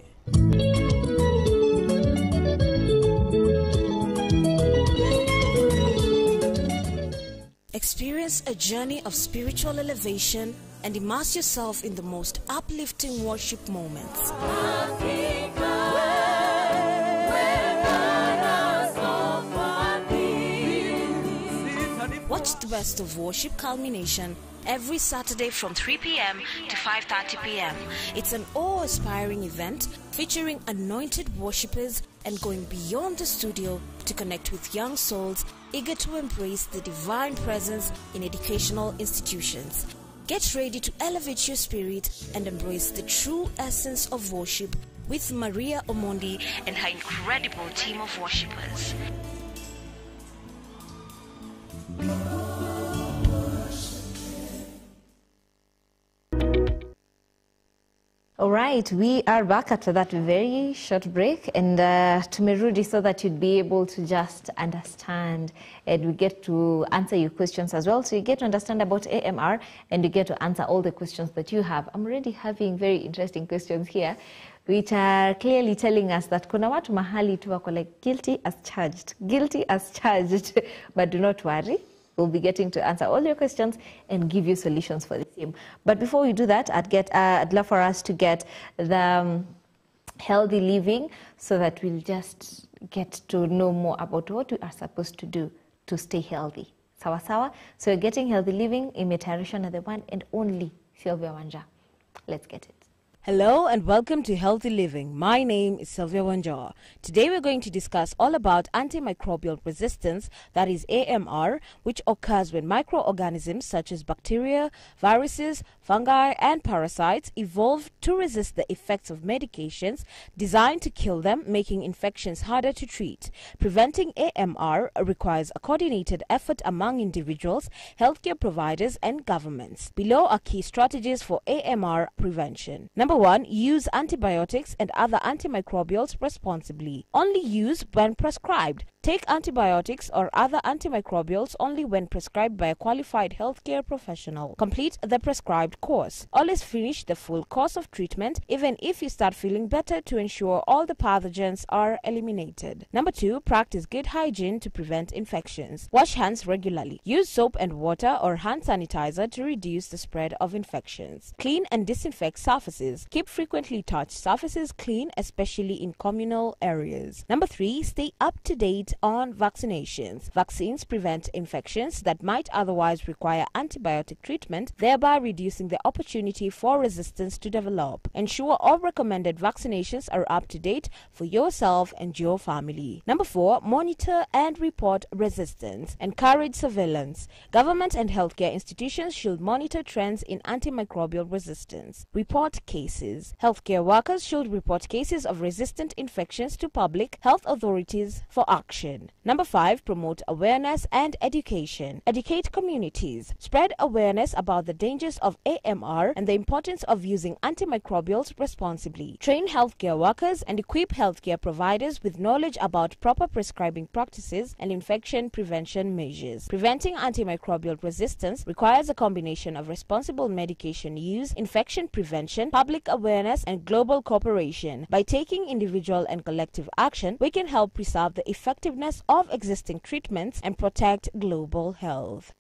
Experience a journey of spiritual elevation and immerse yourself in the most uplifting worship moments. Watch the best of worship culmination every Saturday from 3 p.m. to 5:30 p.m. It's an awe-inspiring event featuring anointed worshippers and going beyond the studio to connect with young souls eager to embrace the divine presence in educational institutions. Get ready to elevate your spirit and embrace the true essence of worship with Maria Omondi and her incredible team of worshippers. All right, we are back after that very short break, and tumerudi so that you'd be able to just understand, and we get to answer your questions as well. So you get to understand about AMR, and you get to answer all the questions that you have. I'm already having very interesting questions here, which are clearly telling us that kuna watu mahali tu wako like guilty as charged, but do not worry. We'll be getting to answer all your questions and give you solutions for the same. But before we do that, I'd love for us to get the healthy living so that we'll just get to know more about what we are supposed to do to stay healthy. Sawa sawa. So you're getting healthy living, imetayarishwa na the one and only Sylvia Wanja. Let's get it. Hello and welcome to Healthy Living. My name is Sylvia Wanjawa. Today we're going to discuss all about antimicrobial resistance, that is AMR, which occurs when microorganisms such as bacteria, viruses, fungi and parasites evolve to resist the effects of medications designed to kill them, making infections harder to treat. Preventing AMR requires a coordinated effort among individuals, healthcare providers and governments. Below are key strategies for AMR prevention. Number 1, use antibiotics and other antimicrobials responsibly. Only use when prescribed. Take antibiotics or other antimicrobials only when prescribed by a qualified healthcare professional. Complete the prescribed course. Always finish the full course of treatment, even if you start feeling better, to ensure all the pathogens are eliminated. Number 2, practice good hygiene to prevent infections. Wash hands regularly. Use soap and water or hand sanitizer to reduce the spread of infections. Clean and disinfect surfaces. Keep frequently touched surfaces clean, especially in communal areas. Number 3, stay up to date update on vaccinations. Vaccines prevent infections that might otherwise require antibiotic treatment, thereby reducing the opportunity for resistance to develop. Ensure all recommended vaccinations are up to date for yourself and your family. Number 4, monitor and report resistance. Encourage surveillance. Government and healthcare institutions should monitor trends in antimicrobial resistance. Report cases. Healthcare workers should report cases of resistant infections to public health authorities for action. Number 5, promote awareness and education. Educate communities. Spread awareness about the dangers of AMR and the importance of using antimicrobials responsibly. Train healthcare workers and equip healthcare providers with knowledge about proper prescribing practices and infection prevention measures. Preventing antimicrobial resistance requires a combination of responsible medication use, infection prevention, public awareness, and global cooperation. By taking individual and collective action, we can help preserve the effectiveness of existing treatments and protect global health.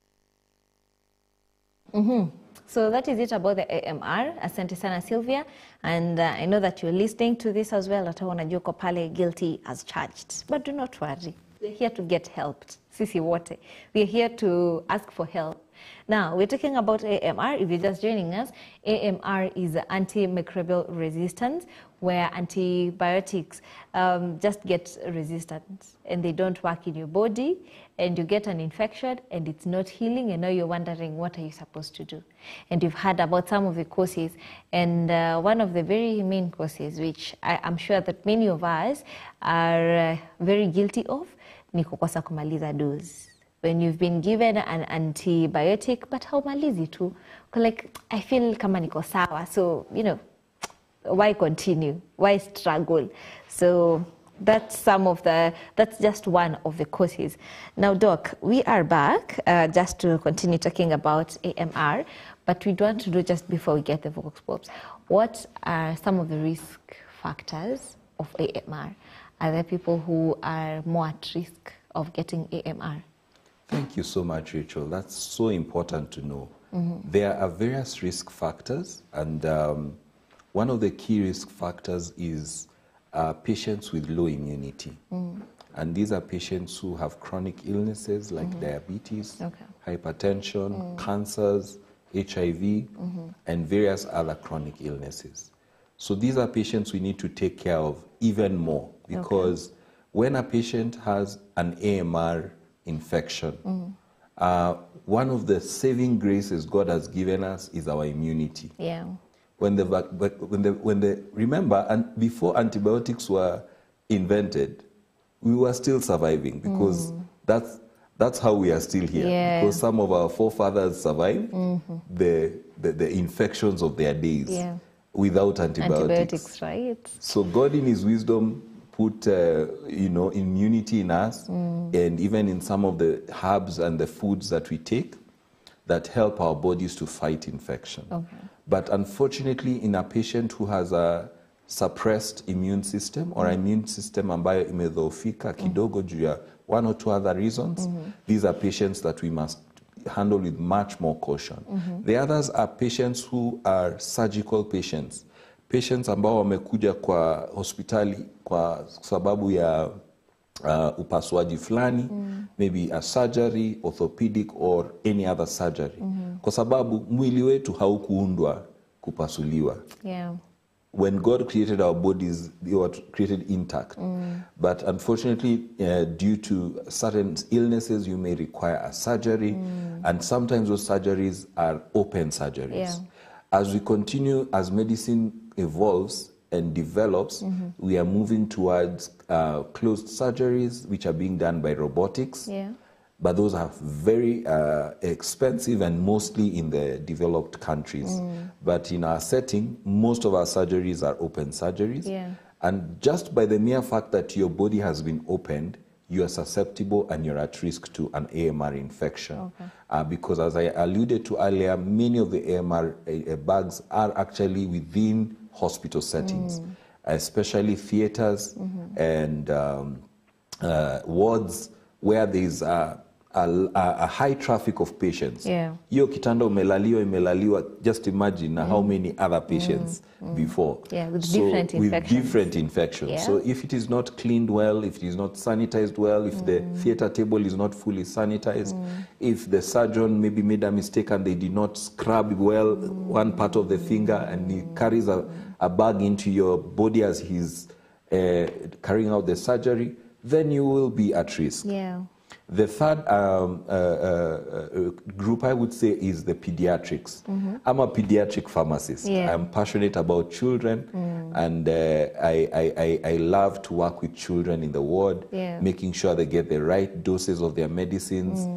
So that is it about the AMR. Asante sana Sylvia, and I know that you're listening to this as well. Hata unajua uko pale guilty as charged, but do not worry. We're here to get helped. Sisi wote. We're here to ask for help. Now, we're talking about AMR. If you're just joining us, AMR is antimicrobial resistance, where antibiotics just get resistant and they don't work in your body, and you get an infection and it's not healing, and now you're wondering, what are you supposed to do? And you've heard about some of the causes, and one of the very main causes, which I'm sure that many of us are very guilty of, ni kukosa kumaliza dose. When you've been given an antibiotic, but haumalizi tu. Like, I feel kama niko sawa. So, you know, why continue? Why struggle? So that's just one of the causes. Now, Doc, we are back just to continue talking about AMR, but we want to do, just before we get the vox pops, what are some of the risk factors of AMR? Are there people who are more at risk of getting AMR? Thank you so much, Rachel. That's so important to know. There are various risk factors, and one of the key risk factors is patients with low immunity. And these are patients who have chronic illnesses like diabetes, hypertension, cancers, HIV, and various other chronic illnesses. So these are patients we need to take care of even more, because when a patient has an AMR infection, one of the saving graces God has given us is our immunity. Yeah. Remember, and before antibiotics were invented, we were still surviving, because that's how we are still here. Yeah. Because some of our forefathers survived the infections of their days without antibiotics. Right? So God, in His wisdom, put immunity in us, and even in some of the herbs and the foods that we take that help our bodies to fight infection. But unfortunately, in a patient who has a suppressed immune system or immune system ambayo imedhoofika kidogo juu ya one or two other reasons, these are patients that we must handle with much more caution. The others are patients who are surgical patients. Patients ambao wamekuja kwa hospitali kwa sababu ya upasuaji fulani, maybe a surgery, orthopedic or any other surgery. Kwa sababu mwili wetu haukuundwa kupasuliwa. Yeah. When God created our bodies, they were created intact. But unfortunately, due to certain illnesses, you may require a surgery, and sometimes those surgeries are open surgeries. Yeah. As we continue, as medicine evolves and develops, we are moving towards closed surgeries, which are being done by robotics. Yeah. But those are very expensive, and mostly in the developed countries. But in our setting, most of our surgeries are open surgeries. Yeah. And just by the mere fact that your body has been opened, you are susceptible and you're at risk to an AMR infection. Because as I alluded to earlier, many of the AMR bugs are actually within hospital settings, especially theaters and wards where there's a high traffic of patients. Yeah. Hiyo kitanda imelaliwa, just imagine how many other patients before. Yeah, with so different infections. With different infections. Yeah. So if it is not cleaned well, if it is not sanitized well, if the theater table is not fully sanitized, if the surgeon maybe made a mistake and they did not scrub well one part of the finger and he carries a bag into your body as he's carrying out the surgery, then you will be at risk. Yeah. The third group, I would say, is the pediatrics. I'm a pediatric pharmacist. Yeah. I'm passionate about children, and I love to work with children in the ward, making sure they get the right doses of their medicines,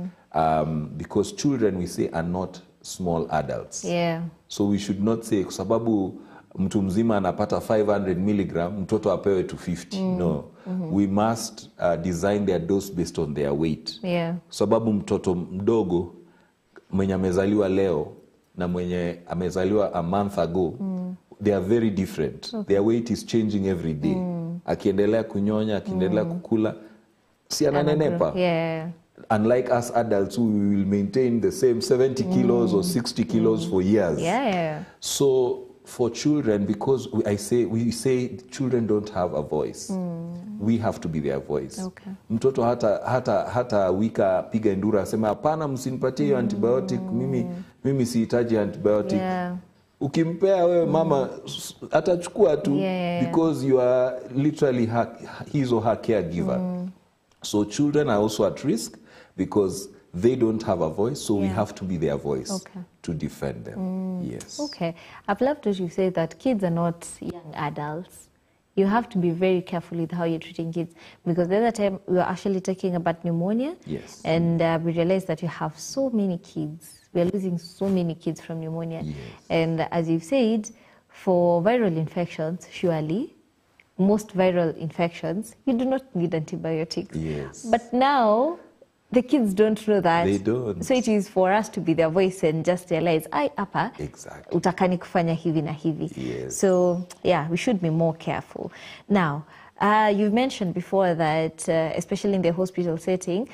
because children, we say, are not small adults. Yeah. So we should not say, kwa sababu mtu mzima anapata 500 milligram, mtoto apewe 250. No. We must design their dose based on their weight. Yeah. Sababu mtoto mdogo mwenye amezaliwa leo na mwenye amezaliwa a month ago, they are very different. Their weight is changing every day. Akiendelea kunyonya, akiendelea kukula, si ananenepa. Yeah. Unlike us adults who will maintain the same 70 kilos or 60 kilos for years. Yeah. So for children, because we say children don't have a voice, we have to be their voice. Okay. Mtoto hata wika piga ndura asema hapana, msinipatie hiyo antibiotic, mimi sihitaji antibiotic. Yeah. Ukimpea wewe mama atachukua tu, because you are literally his or her caregiver. So children are also at risk because they don't have a voice, so we have to be their voice to defend them. Yes. Okay. I've loved what you say, that kids are not young adults. You have to be very careful with how you're treating kids, because the other time we were actually talking about pneumonia. Yes. And we realized that you have so many kids. We are losing so many kids from pneumonia. Yes. And as you've said, for viral infections, surely, most viral infections, you do not need antibiotics. Yes. But now, the kids don't know that. They don't. So it is for us to be their voice and just realize, apa, exactly, utakani kufanya hivi na hivi. Yes. So yeah, we should be more careful. Now, you've mentioned before that, especially in the hospital setting,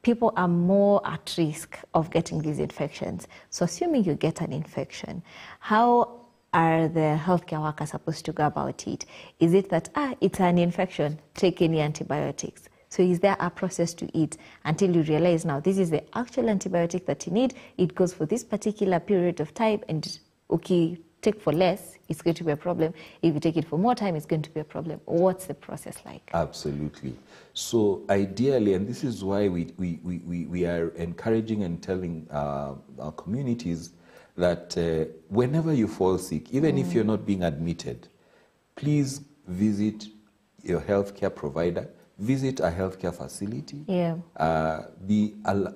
people are more at risk of getting these infections. So assuming you get an infection, how are the healthcare workers supposed to go about it? Is it that, it's an infection, take any antibiotics? So is there a process to it until you realize now this is the actual antibiotic that you need, it goes for this particular period of time, and okay, take for less, it's going to be a problem. If you take it for more time, it's going to be a problem. What's the process like? Absolutely. So ideally, and this is why we are encouraging and telling our communities that whenever you fall sick, even if you're not being admitted, please visit your healthcare provider, visit a healthcare facility,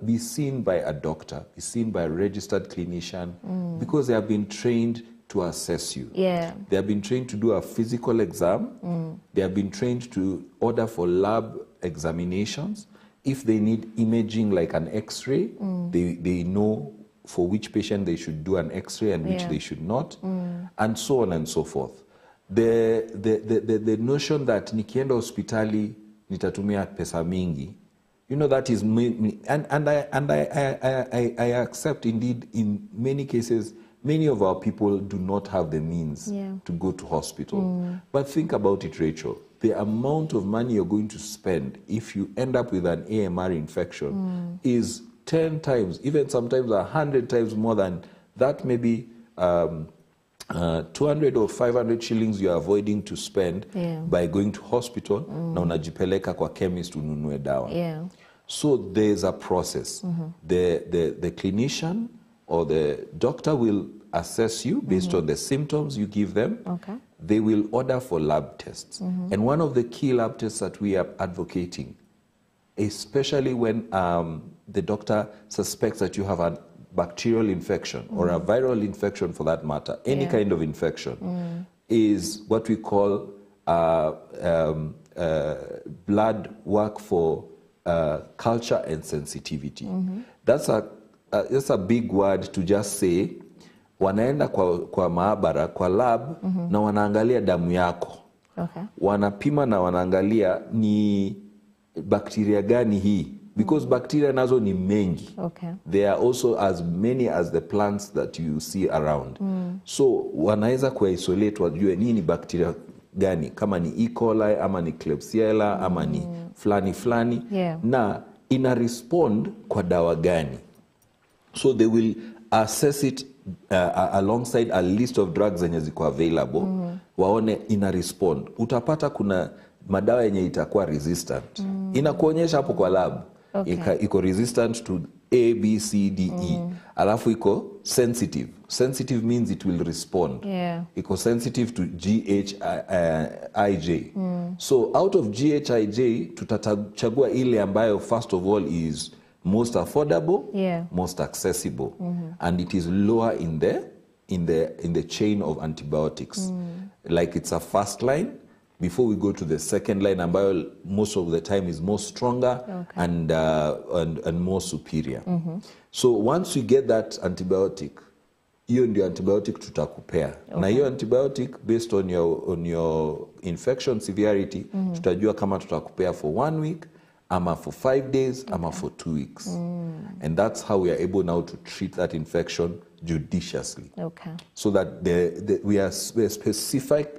be seen by a doctor, be seen by a registered clinician, because they have been trained to assess you. Yeah. They have been trained to do a physical exam. They have been trained to order for lab examinations. If they need imaging like an X-ray, they know for which patient they should do an X-ray and which they should not, and so on and so forth. The notion that nikienda hospitali nitatumia pesa mingi, you know, that is I accept indeed in many cases many of our people do not have the means to go to hospital. But think about it, Rachel. The amount of money you're going to spend if you end up with an AMR infection is 10 times, even sometimes 100 times more than that. Maybe 200 or 500 shillings you're avoiding to spend by going to hospital, na unajipeleka kwa chemist ununue dawa. So there's a process. The clinician or the doctor will assess you based on the symptoms you give them. They will order for lab tests. And one of the key lab tests that we are advocating, especially when the doctor suspects that you have a bacterial infection or a viral infection for that matter, any kind of infection, is what we call blood work for culture and sensitivity. That's a big word to just say, wanaenda kwa maabara, kwa lab, na wanaangalia damu yako. Wanapima na wanaangalia ni bakteria gani hii. because bacteria nazo ni mengi. Okay. There are also as many as the plants that you see around. So wanaweza kuisolate wajue nini bacteria gani, kama ni E. coli ama ni Klebsiella ama ni fulani Yeah. na ina respond kwa dawa gani. So they will assess it alongside a list of drugs zenye ziko available. Waone ina respond. Utapata kuna madawa yenye itakuwa resistant. Inakuonyesha hapo kwa lab. Okay. Iko resistant to A, B, C, D, E. Alafu iko sensitive. Sensitive means it will respond. Yeah. Iko sensitive to GHIJ. So out of GHIJ tutachagua ile ambayo first of all is most affordable, Yeah. most accessible, and it is lower in the chain of antibiotics. Like it's a first line before we go to the second line, ambayo most of the time is more stronger and more superior. So once you get that antibiotic, hiyo ndio antibiotic tutakupea. Na hiyo antibiotic based on your infection severity, tutajua kama tutakupea for 1 week ama for 5 days ama for 2 weeks. And that's how we are able now to treat that infection judiciously. Okay. So that we are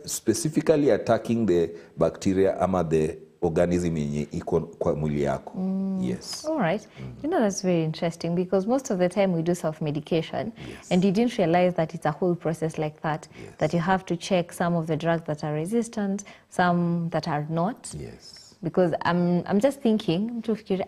specifically attacking the bacteria ama the organism yenye iko kwa mwili yako. Yes. All right. You know, that's very interesting because most of the time we do self-medication and you didn't realize that it's a whole process like that, that you have to check some of the drugs that are resistant, some that are not. Yes. Because I'm just thinking,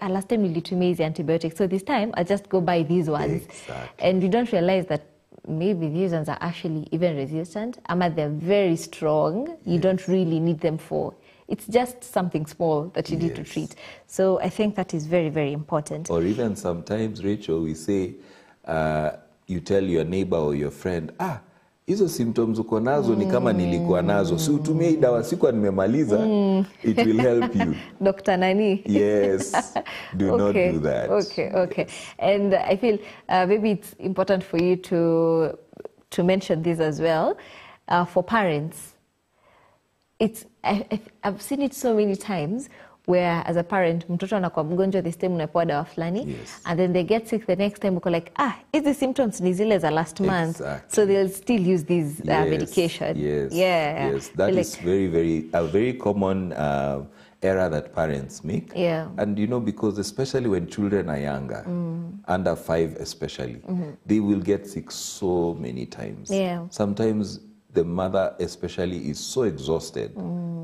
last time nilitumia hizi antibiotics, so this time I just go buy these ones. Exactly. And you don't realize that maybe these ones are actually even resistant, ama they're very strong. You don't really need them for. It's just something small that you need to treat. So I think that is very, very important. Or even sometimes, Rachel, we say, you tell your neighbor or your friend, hizo symptoms uko nazo ni kama nilikuwa nazo. Si utumie hii dawa sikuwa nimemaliza. It will help you. Dr. Nani. Yes. Do not do that. Okay. And I feel maybe it's important for you to mention this as well. For parents, I've seen it so many times where as a parent mtoto anakuwa mgonjwa this time unapewa dawa fulani and then they get sick the next time uko like hizi symptoms ni zile za last month, so they'll still use this medication. Yes, that is a very common error that parents make. And you know, because especially when children are younger, under 5 especially, they will get sick so many times. Sometimes the mother especially is so exhausted.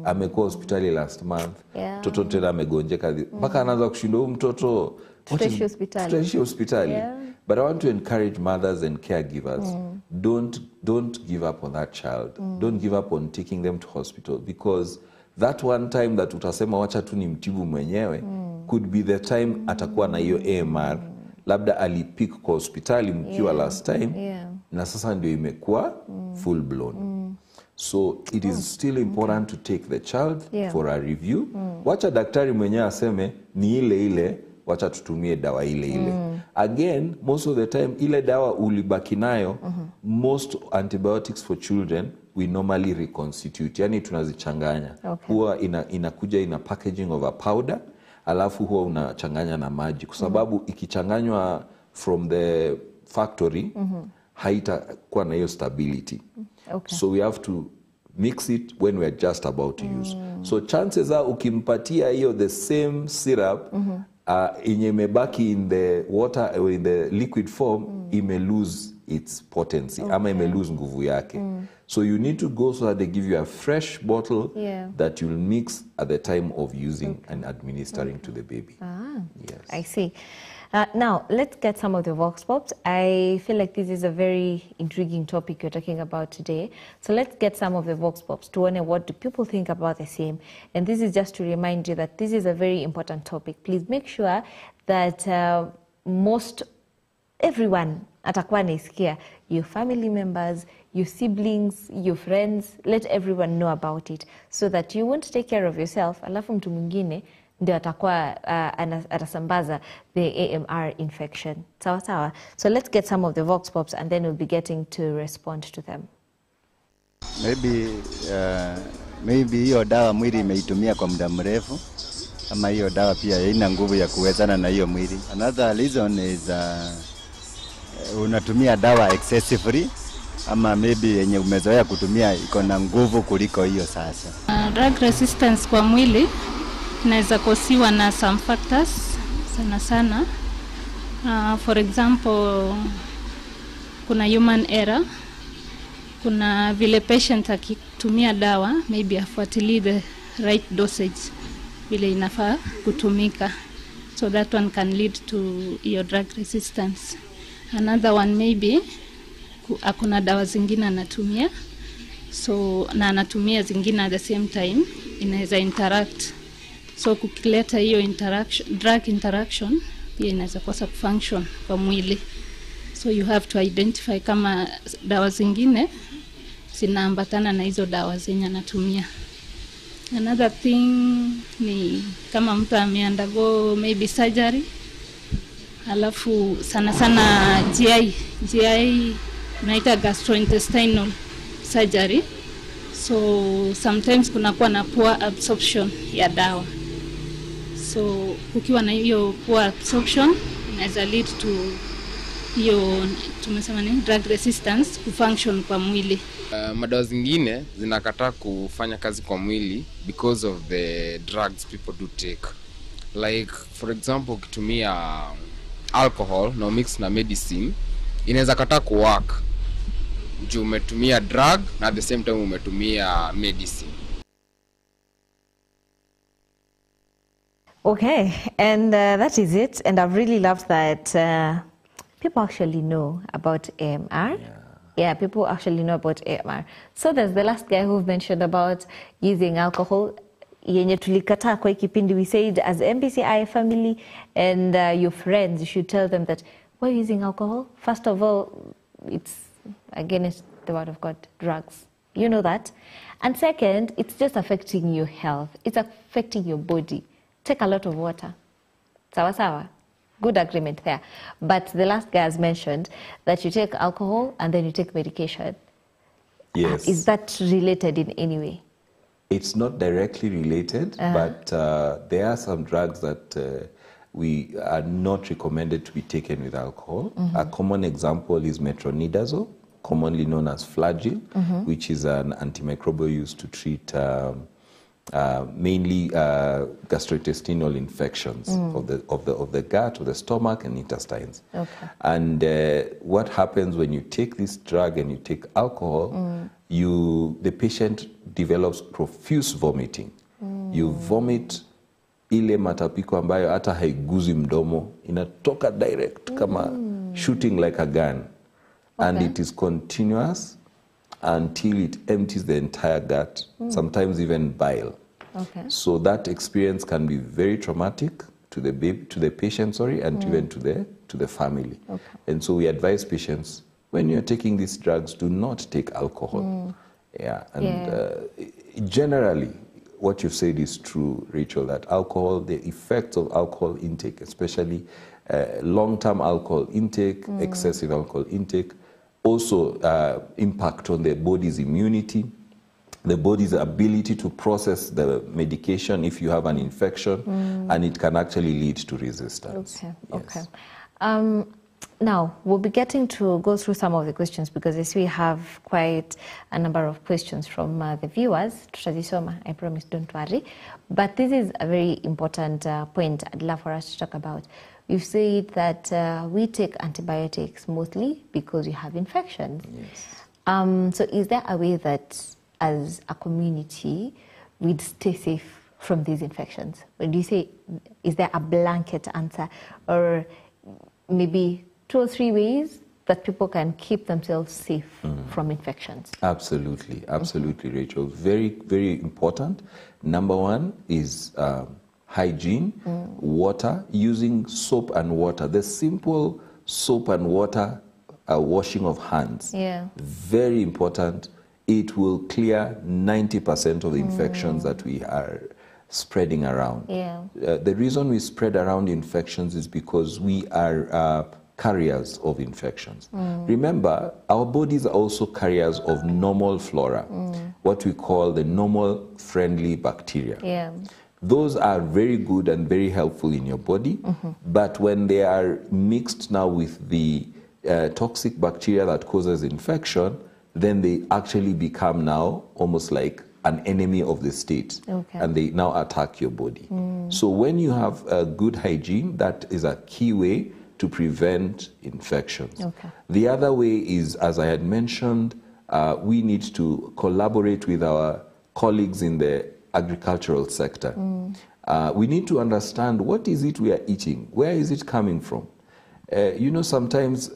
Amekuwa hospitali last month. Mtoto tena amegonjeka. Mpaka anaanza kushindwa huyu mtoto tutaishi hospitali. But I want to encourage mothers and caregivers, don't give up on that child. Don't give up on taking them to hospital, because that one time that utasema wacha tu ni mtibu mwenyewe could be the time atakuwa na hiyo AMR. Labda alipik kwa hospitali mkiwa last time na sasa ndio imekuwa full blown. So it is still important to take the child for a review. Wacha daktari mwenyewe aseme ni ile, wacha tutumie dawa ile. Again, most of the time ile dawa ulibaki nayo, most antibiotics for children we normally reconstitute. Yani tunazichanganya. Huwa inakuja ina packaging of a powder, alafu huwa unachanganya na maji kwa sababu ikichanganywa from the factory haitakuwa na hiyo stability. So we have to mix it when we are just about to use. So chances are ukimpatia hiyo the same syrup yenye imebaki in the water or in the liquid form, ime lose its potency ama ime lose nguvu yake. So you need to go so that they give you a fresh bottle that you'll mix at the time of using and administering to the baby. Yes. I see. Now, let's get some of the vox pops. I feel like this is a very intriguing topic you're talking about today. So let's get some of the vox pops to know what do people think about the same. And this is just to remind you that this is a very important topic. Please make sure that everyone atakuwa naisikia, your family members, your siblings, your friends, let everyone know about it so that you won't take care of yourself alafu mtu mwingine ndio atakuwa atasambaza the AMR infection. Sawa. So let's get some of the vox pops and then we'll be getting to respond to them. Maybe hiyo dawa mwili imeitumia kwa muda mrefu ama hiyo dawa pia haina nguvu ya kuwezana na hiyo mwili. Another reason is unatumia dawa excessively, ama maybe yenye umezoea kutumia iko na nguvu kuliko hiyo sasa. Drug resistance kwa mwili inaweza kosiwa na some factors sana. For example, kuna human error, kuna vile patient akitumia dawa maybe afuatilie the right dosage vile inafaa kutumika, so that one can lead to your drug resistance. Another one maybe hakuna dawa zingine anatumia, so na anatumia zingine at the same time, inaweza interact, so kukileta hiyo drug interaction pia inaweza kosa kufunction kwa mwili. So you have to identify kama dawa zingine zinaambatana na hizo dawa zenye anatumia. Another thing ni kama mtu ameundergo maybe surgery, alafu sana GI naita gastrointestinal surgery, so sometimes kunakuwa na poor absorption ya dawa. So ukiwa na hiyo poor absorption inaweza lead to hiyo tumesema ni drug resistance kufunction kwa mwili. Madawa zingine zinakataa kufanya kazi kwa mwili because of the drugs people do take. Like for example, ukitumia alcohol na mix na medicine, inaweza kataa kuwork juu umetumia drug na at the same time umetumia medicine. Okay, and that is it. And I've really loved that people actually know about AMR. Yeah, people actually know about AMR. So there's the last guy who mentioned about using alcohol. Yenye tulikataa kwa kipindi, we said as MBCI family and your friends, you should tell them that why using alcohol? First of all, it's against the word of God, drugs. You know that. And second, it's just affecting your health. It's affecting your body. Take a lot of water. Sawa sawa. Good agreement there. But the last guy has mentioned that you take alcohol and then you take medication. Yes. Is that related in any way? It's not directly related, but there are some drugs that we are not recommended to be taken with alcohol. A common example is metronidazole, commonly known as Flagyl, which is an antimicrobial used to treat mainly gastrointestinal infections of the gut, of the stomach and intestines. Okay. And what happens when you take this drug and you take alcohol, the patient develops profuse vomiting. You vomit ile matapiko ambayo hata haiguzi mdomo, inatoka direct kama shooting like a gun. And it is continuous until it empties the entire gut, sometimes even bile. Okay. So that experience can be very traumatic to the patient, and even to the family. Okay. And so we advise patients, when you're taking these drugs, do not take alcohol. Yeah, and generally, what you've said is true, Rachel, that alcohol, the effects of alcohol intake, especially long-term alcohol intake, excessive alcohol intake, also impact on the body's immunity, the body's ability to process the medication if you have an infection, and it can actually lead to resistance. Okay, Yes. okay. Now, we'll be getting to go through some of the questions because as we have quite a number of questions from the viewers. Tutazisoma, I promise, don't worry. But this is a very important point I'd love for us to talk about. You've said that we take antibiotics mostly because we have infections. Yes. So is there a way that as a community we'd stay safe from these infections? When you say, is there a blanket answer or maybe 2 or 3 ways that people can keep themselves safe from infections? Absolutely, absolutely, Rachel. Very, very important. Number one is hygiene, water, using soap and water. The simple soap and water washing of hands. Yeah. Very important. It will clear 90% of the infections that we are spreading around. Yeah. The reason we spread around infections is because we are carriers of infections. Remember, our bodies are also carriers of normal flora, what we call the normal friendly bacteria. Yeah. those are very good and very helpful in your body. But when they are mixed now with the toxic bacteria that causes infection, then they actually become now almost like an enemy of the state, and they now attack your body. So when you have a good hygiene, that is a key way to prevent infections. The other way is, as I had mentioned, we need to collaborate with our colleagues in the agricultural sector. We need to understand what is it we are eating, where is it coming from. You know, sometimes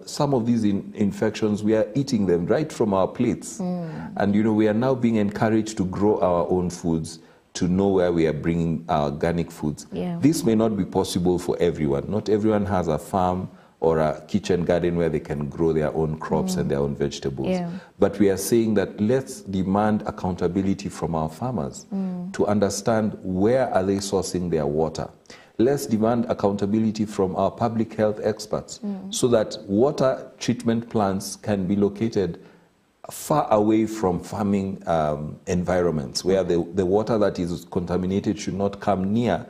some of these infections, we are eating them right from our plates. And, you know, we are now being encouraged to grow our own foods, to know where we are bringing our organic foods. This may not be possible for everyone. Not everyone has a farm or a kitchen garden where they can grow their own crops and their own vegetables. But we are saying that let's demand accountability from our farmers to understand where are they sourcing their water. Let's demand accountability from our public health experts so that water treatment plants can be located far away from farming environments, where the water that is contaminated should not come near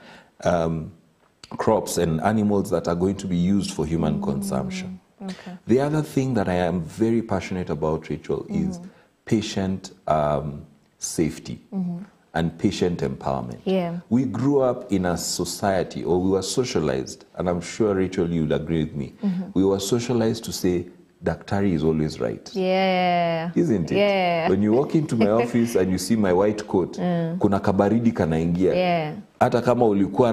crops and animals that are going to be used for human consumption. The other thing that I am very passionate about, Rachel, is patient safety and patient empowerment. We grew up in a society, or we were socialized, and I'm sure, Rachel, you'll agree with me, we were socialized to say, daktari is always right. Isn't it? When you walk into my office and you see my white coat, kuna kabaridi kanaingia. Hata kama ulikuwa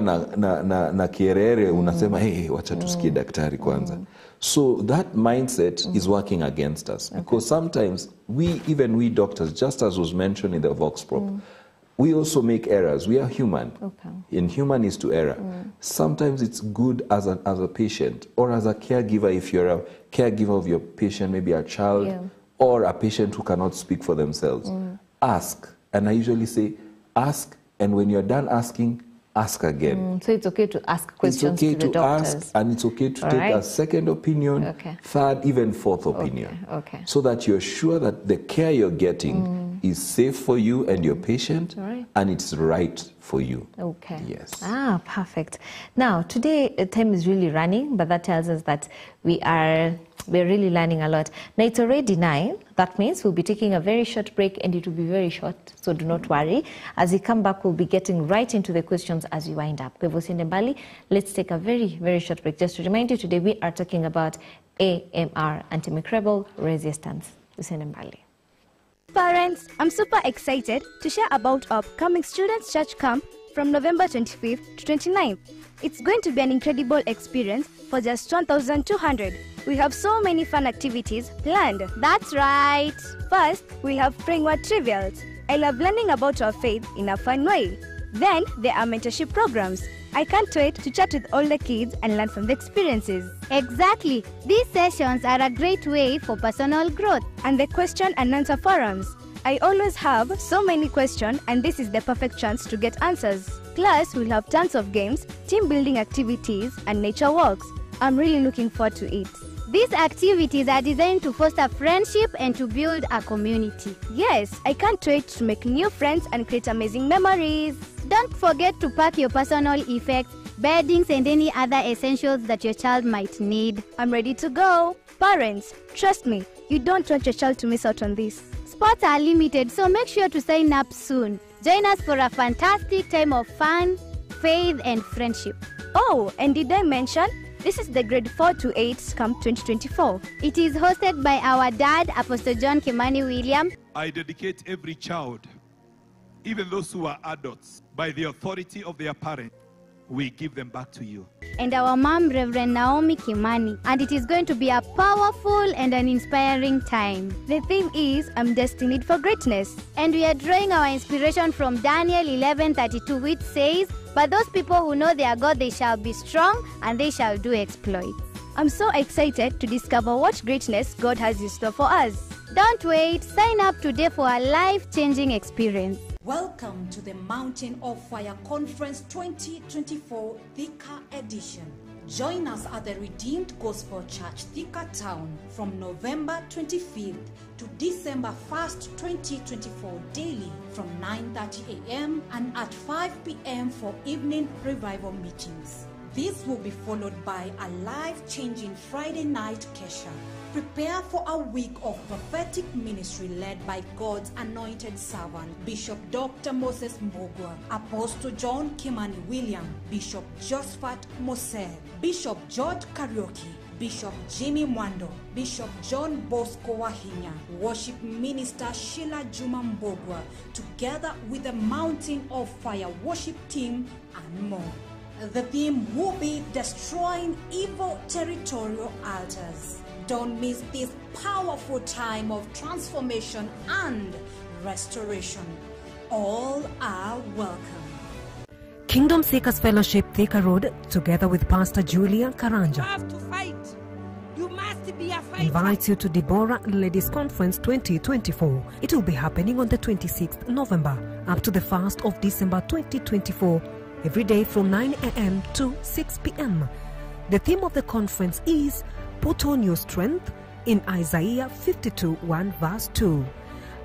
na kierere, unasema, hey, wacha tusikie daktari kwanza. So that mindset is working against us, because sometimes even we doctors, just as was mentioned in the Vox Prop, we also make errors. We are human. And human is to error. Sometimes it's good as a patient or as a caregiver, if you're a caregiver of your patient, maybe a child or a patient who cannot speak for themselves. Ask. And I usually say, ask, and when you're done asking, ask again. So it's okay to ask questions to the doctors. Ask, and it's okay to take a second opinion, third, even fourth opinion. So that you're sure that the care you're getting is safe for you and your patient, and it's right for you. Yes. Perfect. Now, today, time is really running, but that tells us that we're really learning a lot. Now, it's already 9. That means we'll be taking a very short break, and it will be very short, so do not worry. As we come back, we'll be getting right into the questions as we wind up. Let's take a very, very short break. Just to remind you, today we are talking about AMR, antimicrobial resistance. Parents, I'm super excited to share about our upcoming Students' Church Camp from November 25th to 29th. It's going to be an incredible experience for just 1,200. We have so many fun activities planned. That's right. First, we have praying word trivials. I love learning about our faith in a fun way. Then, there are mentorship programs. I can't wait to chat with all the kids and learn from the experiences. Exactly. These sessions are a great way for personal growth. And the question and answer forums. I always have so many questions, and this is the perfect chance to get answers. Plus, we'll have tons of games, team building activities, and nature walks. I'm really looking forward to it. These activities are designed to foster friendship and to build a community. Yes, I can't wait to make new friends and create amazing memories. Don't forget to pack your personal effects, beddings, and any other essentials that your child might need. I'm ready to go. Parents, trust me, you don't want your child to miss out on this. Spots are limited, so make sure to sign up soon. Join us for a fantastic time of fun, faith, and friendship. Oh, and did I mention? This is the grade 4 to 8 Camp 2024. It is hosted by our dad, Apostle John Kimani William. I dedicate every child, even those who are adults, by the authority of their parents. We give them back to you. And our mom, Reverend Naomi Kimani. And it is going to be a powerful and an inspiring time. The theme is, I'm destined for greatness. And we are drawing our inspiration from Daniel 11:32, which says, but those people who know their God, they shall be strong and they shall do exploits. I'm so excited to discover what greatness God has in store for us. Don't wait. Sign up today for a life-changing experience. Welcome to the Mountain of Fire Conference 2024 Thika edition. Join us at the Redeemed Gospel Church, Thika Town, from November 25th to December 1st, 2024, daily from 9:30 a.m. and at 5 p.m. for evening revival meetings. This will be followed by a life-changing Friday night kesha. Prepare for a week of prophetic ministry led by God's anointed servant, Bishop Dr. Moses Mbogwa, Apostle John Kimani William, Bishop Josephat Mose, Bishop George Karaoke, Bishop Jimmy Mwando, Bishop John Bosco Wahinya, Worship Minister Sheila Juma Mbogwa, together with the Mountain of Fire worship team and more. The theme will be Destroying Evil Territorial Altars. Don't miss this powerful time of transformation and restoration. All are welcome. Kingdom Seekers Fellowship, Thika Road, together with Pastor Julia Karanja, You have to fight. You must be a fighter. invites you to Deborah Ladies Conference 2024. It will be happening on the 26th November up to the 1st of December 2024, every day from 9 a.m. to 6 p.m. The theme of the conference is Put on your strength in Isaiah 52:1 verse 2.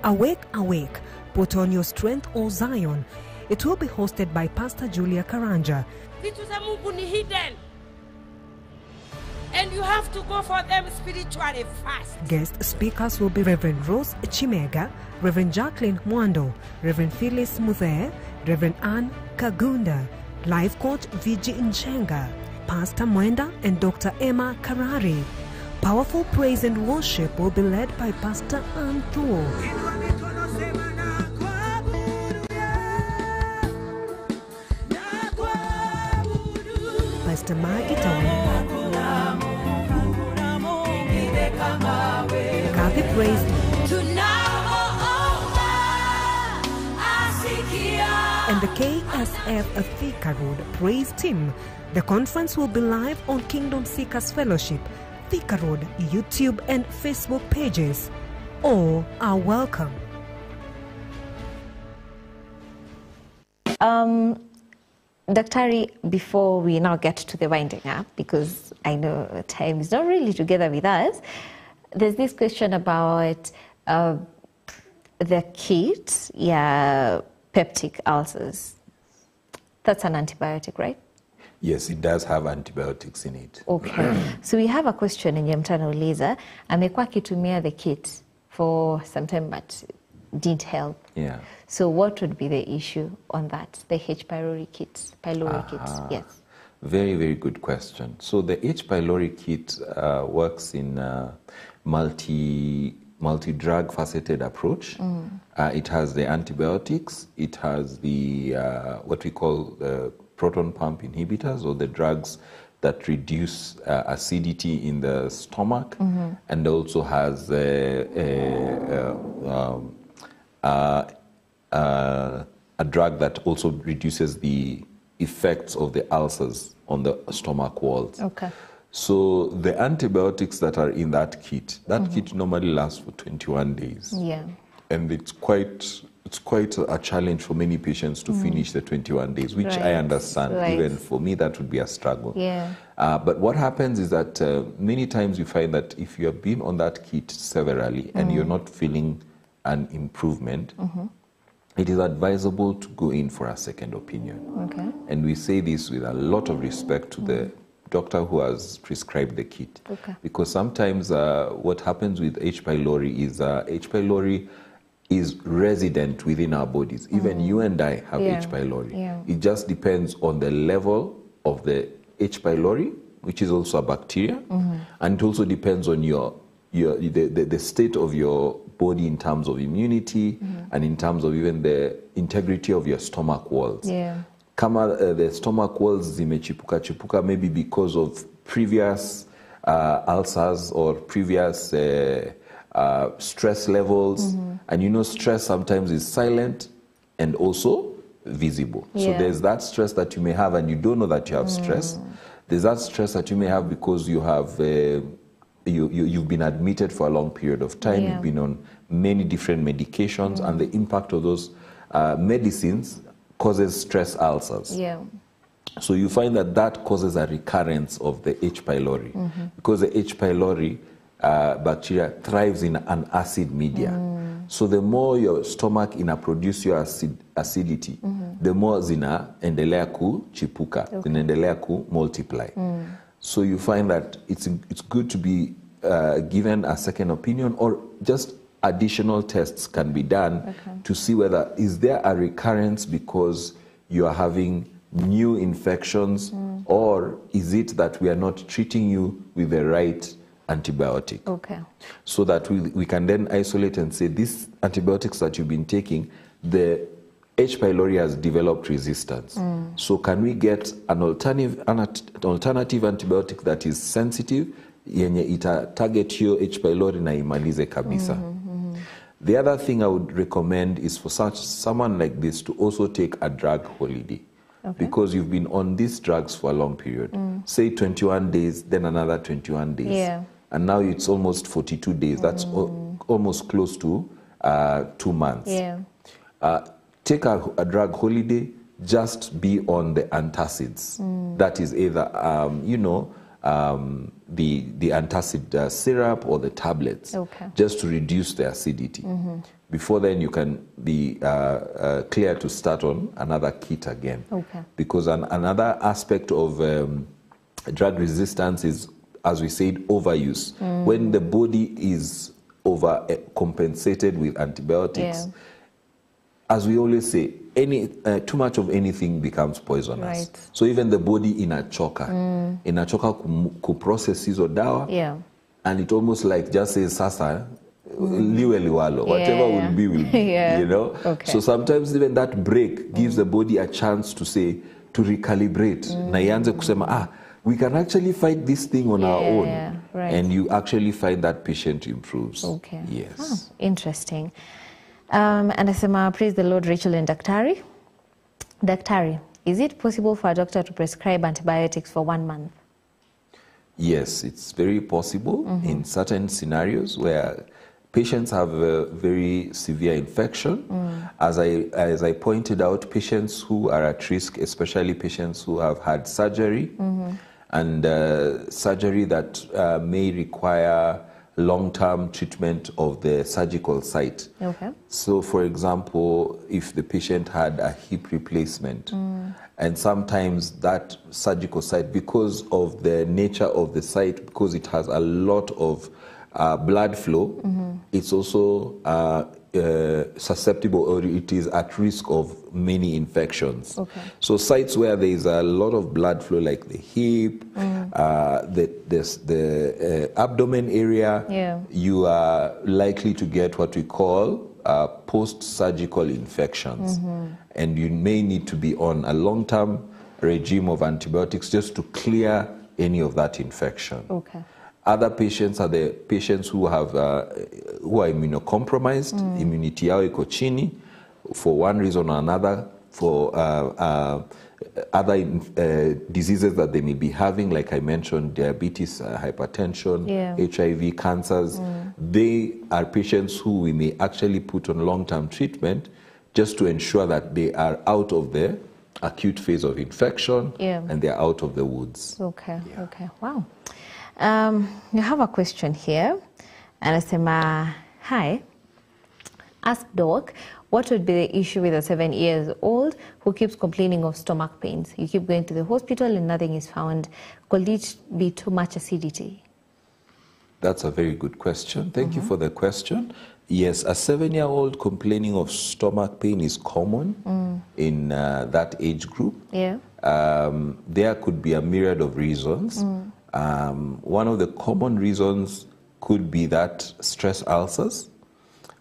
Awake, awake, put on your strength, O Zion. It will be hosted by Pastor Julia Karanja. Vitu za Mungu ni hidden. And you have to go for them spiritually first. Guest speakers will be Reverend Rose Chimega, Reverend Jacqueline Mwando, Reverend Phyllis Muthe, Reverend Anne Kagunda, Life Coach Viji Nchenga, Pastor Mwenda and Dr. Emma Karari. Powerful praise and worship will be led by Pastor Ann Thuo. Pastor Maggie Tawanda, Kathy Praise, and the KSF Thika Road Praise Team. The conference will be live on Kingdom Seekers Fellowship, Thika Road, YouTube and Facebook pages. All are welcome. Daktari, before we now get to the winding up, because I know time is not really together with us, there's this question about the kit, peptic ulcers. That's an antibiotic, right? Yes, it does have antibiotics in it. Okay. So we have a question in mtano uliza, amekuwa akitumia the kit for some time but didn't help. Yeah. So what would be the issue on that, the H. pylori kits, kits? Yes. Very, very good question. So the H. pylori kit works in multi-drug faceted approach. It has the antibiotics, it has the what we call proton pump inhibitors, or the drugs that reduce acidity in the stomach, and also has a drug that also reduces the effects of the ulcers on the stomach walls. Okay. So the antibiotics that are in that kit, kit normally lasts for 21 days. Yeah. And it's quite a challenge for many patients to finish the 21 days, which I understand. Right. Even for me, that would be a struggle. Yeah. But what happens is that many times you find that if you have been on that kit severally and you're not feeling an improvement, it is advisable to go in for a second opinion. Okay. And we say this with a lot of respect to the doctor who has prescribed the kit. Okay. Because sometimes what happens with H. pylori is H. pylori is resident within our bodies. Even you and I have H. pylori. Yeah. It just depends on the level of the H. pylori, which is also a bacteria, and it also depends on the state of your body in terms of immunity and in terms of even the integrity of your stomach walls. Yeah. Kama the stomach walls zimechipuka maybe because of previous ulcers or previous stress levels, and you know stress sometimes is silent and also visible. So there's that stress that you may have and you don't know that you have stress. There's that stress that you may have because you have you've been admitted for a long period of time. You've been on many different medications, and the impact of those medicines causes stress ulcers. Yeah. So you find that that causes a recurrence of the H. pylori, because the H. pylori bacteria thrives in an acid media. So the more your stomach produce your acidity, the more zinaendelea kuchipuka, zinaendelea ku multiply. So you find that it's good to be given a second opinion, or just additional tests can be done to see whether is there a recurrence because you are having new infections, or is it that we are not treating you with the right antibiotic? So that we can then isolate and say, these antibiotics that you've been taking, the H. pylori has developed resistance. So can we get an alternative antibiotic that is sensitive, yenye ita target your H. pylori na imalize kabisa? The other thing I would recommend is for someone like this to also take a drug holiday. Because you've been on these drugs for a long period. Say 21 days, then another 21 days. And now it's almost 42 days. That's almost close to 2 months. Take a drug holiday, just be on the antacids. That is either, the antacid syrup or the tablets, just to reduce the acidity. Before then, you can be clear to start on another kit again. Because another aspect of drug resistance is, as we said, overuse. When the body is overcompensated with antibiotics, as we always say, too much of anything becomes poisonous. So even the body inachoka kuprocess hizo dawa, and it almost like just says sasa liwe liwalo, whatever will be, you know. So sometimes even that break gives the body a chance to say, to recalibrate, na ianze kusema, we can actually fight this thing on our own. And you actually find that patient improves. Yes. Interesting. And asema, praise the Lord, Rachel and Daktari. Daktari, is it possible for a doctor to prescribe antibiotics for 1 month? Yes, it's very possible in certain scenarios where patients have a very severe infection. As I pointed out, patients who are at risk, especially patients who have had surgery, and surgery that may require long-term treatment of the surgical site. So, for example, if the patient had a hip replacement, and sometimes that surgical site, because of the nature of the site, because it has a lot of blood flow, it's also susceptible, or it is at risk of many infections. So sites where there is a lot of blood flow, like the hip, the abdomen area, you are likely to get what we call post-surgical infections. And you may need to be on a long-term regime of antibiotics just to clear any of that infection. Other patients are the patients who have who are immunocompromised, immunity yao iko chini for one reason or another, for other diseases that they may be having, like I mentioned, diabetes, hypertension, HIV, cancers. They are patients who we may actually put on long-term treatment just to ensure that they are out of the acute phase of infection and they are out of the woods. Wow. You have a question here, and I say, hi, ask doc, what would be the issue with a 7-year-old who keeps complaining of stomach pains? You keep going to the hospital and nothing is found. Could it be too much acidity? That's a very good question. Thank you for the question. Yes, a 7-year-old complaining of stomach pain is common in that age group. There could be a myriad of reasons. One of the common reasons could be that stress ulcers,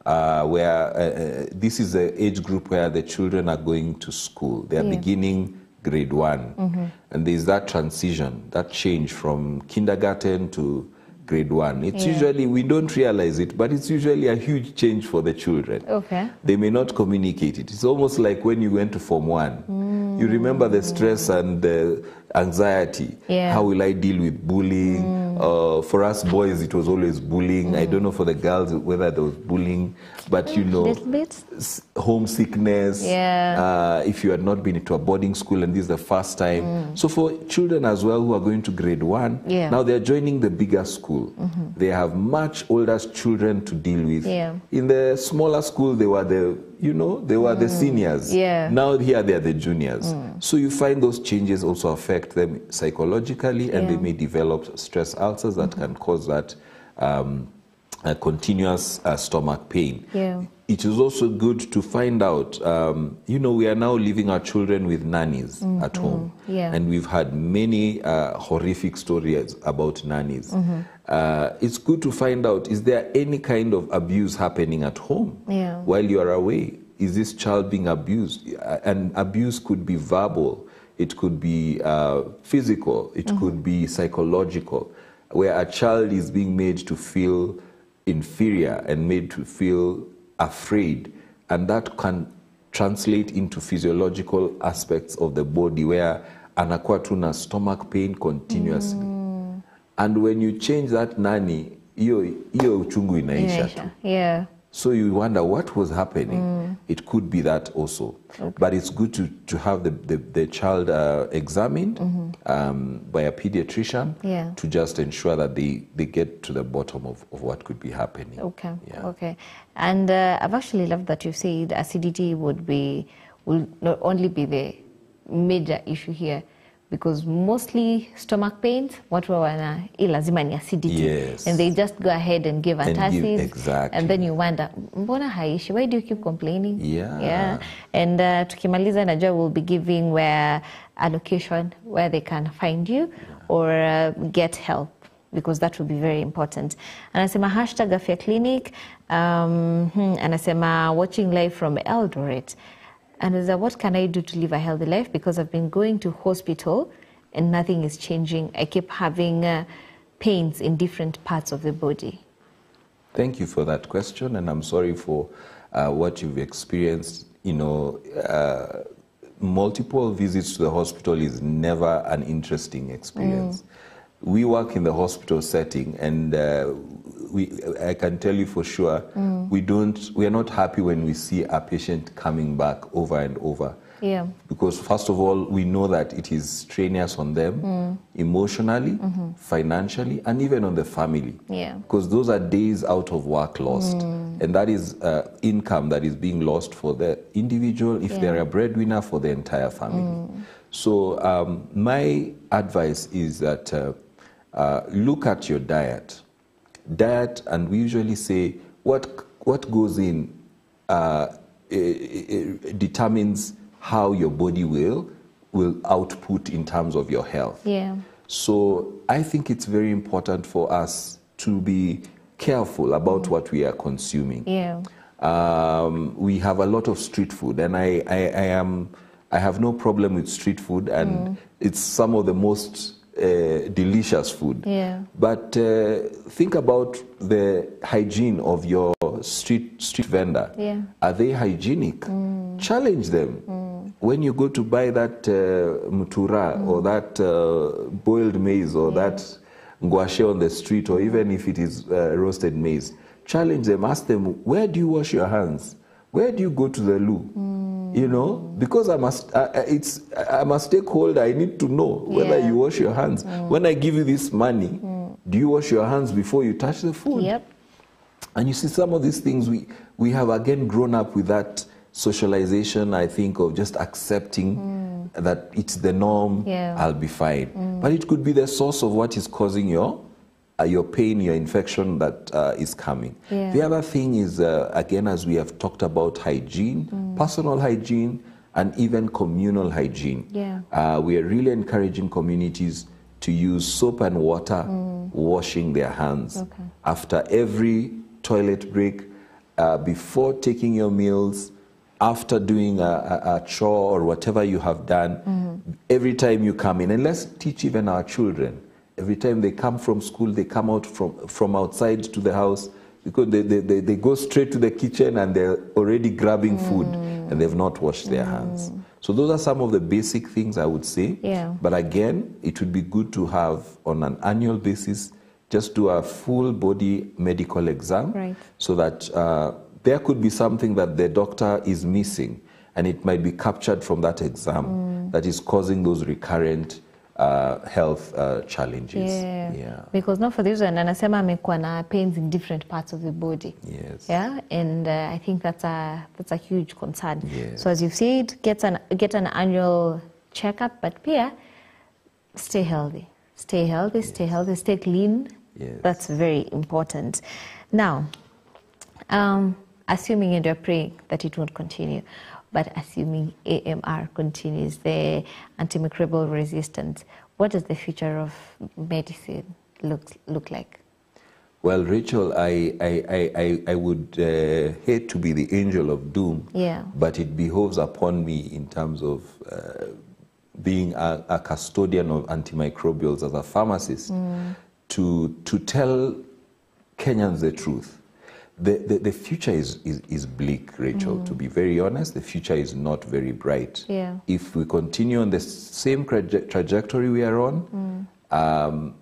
where this is the age group where the children are going to school. They are beginning grade 1. And there's that transition, that change from kindergarten to grade 1. It's usually, we don't realize it, but it's usually a huge change for the children. They may not communicate it. It's almost like when you went to Form 1. You remember the stress and the anxiety. How will I deal with bullying? For us boys, it was always bullying. I don't know for the girls whether there was bullying, but you know, homesickness. If you had not been to a boarding school and this is the first time. So for children as well who are going to grade 1, now they're joining the bigger school. They have much older children to deal with. In the smaller school, they were the, you know, they were the seniors. Now here they are the juniors. So you find those changes also affect them psychologically, and they may develop stress ulcers that can cause that continuous stomach pain. It is also good to find out, you know, we are now leaving our children with nannies at home. And we've had many horrific stories about nannies. It's good to find out, is there any kind of abuse happening at home while you are away? Is this child being abused? And abuse could be verbal, it could be physical, it could be psychological, where a child is being made to feel inferior and made to feel afraid, and that can translate into physiological aspects of the body where anakuwa tuna stomach pain continuously. And when you change that nanny, hiyo uchungu inaisha tu. So you wonder what was happening. It could be that also. But it's good to have the child examined by a pediatrician to just ensure that they get to the bottom of what could be happening. Okay. And I've actually loved that you said acidity will not only be the major issue here, because mostly stomach pains, watu wana lazima ni acidity. And they just go ahead and give antacids. And then you wonder, mbona haishi? Why do you keep complaining? And tukimaliza najua we'll be giving a location where they can find you or get help, because that will be very important. Anasema hashtag Afya Clinic. Anasema watching live from Eldoret. And what can I do to live a healthy life? Because I've been going to hospital and nothing is changing. I keep having pains in different parts of the body. Thank you for that question, and I'm sorry for what you've experienced. You know, multiple visits to the hospital is never an interesting experience. We work in the hospital setting, and I can tell you for sure, we are not happy when we see a patient coming back over and over. Because first of all, we know that it is strenuous on them, emotionally, financially, and even on the family. Because those are days out of work lost. And that is income that is being lost for the individual, if they're a breadwinner, for the entire family. So my advice is that look at your diet. And we usually say what goes in determines how your body will output in terms of your health. So I think it's very important for us to be careful about what we are consuming. We have a lot of street food, and I have no problem with street food, and it's some of the most delicious food. But think about the hygiene of your street vendor. Are they hygienic? Challenge them. When you go to buy that mutura or that boiled maize or that ngwashe on the street, or even if it is roasted maize, challenge them. Ask them, where do you wash your hands? Where do you go to the loo? You know, because I'm a stakeholder, I need to know whether you wash your hands. When I give you this money, do you wash your hands before you touch the food? And you see, some of these things, we have again grown up with that socialization, I think, of just accepting that it's the norm, I'll be fine. But it could be the source of what is causing your pain, your infection that is coming. The other thing is, again, as we have talked about hygiene, personal hygiene, and even communal hygiene. We are really encouraging communities to use soap and water washing their hands after every toilet break, before taking your meals, after doing a chore or whatever you have done, every time you come in. And let's teach even our children. Every time they come from school, they come out from outside to the house, because they go straight to the kitchen and they're already grabbing food and they've not washed their hands. So those are some of the basic things I would say. But again, it would be good to have on an annual basis just do a full body medical exam, Right. so that there could be something that the doctor is missing, and it might be captured from that exam that is causing those recurrent health challenges. Yeah. Because not for this one, anasema amekuwa na pains in different parts of the body. Yes. Yeah, and I think that's a huge concern. Yes. So as you've said, get an annual checkup, but pia stay healthy. Stay healthy, stay healthy, stay clean. Yes. That's very important. Now, assuming and you're praying that it won't continue, but assuming AMR continues, the antimicrobial resistance, what does the future of medicine look like? Well, Rachel, I would hate to be the angel of doom, but it behoves upon me in terms of being a custodian of antimicrobials as a pharmacist to tell Kenyans the truth. The future is bleak, Rachel. To be very honest, the future is not very bright. Yeah. If we continue on the same trajectory we are on,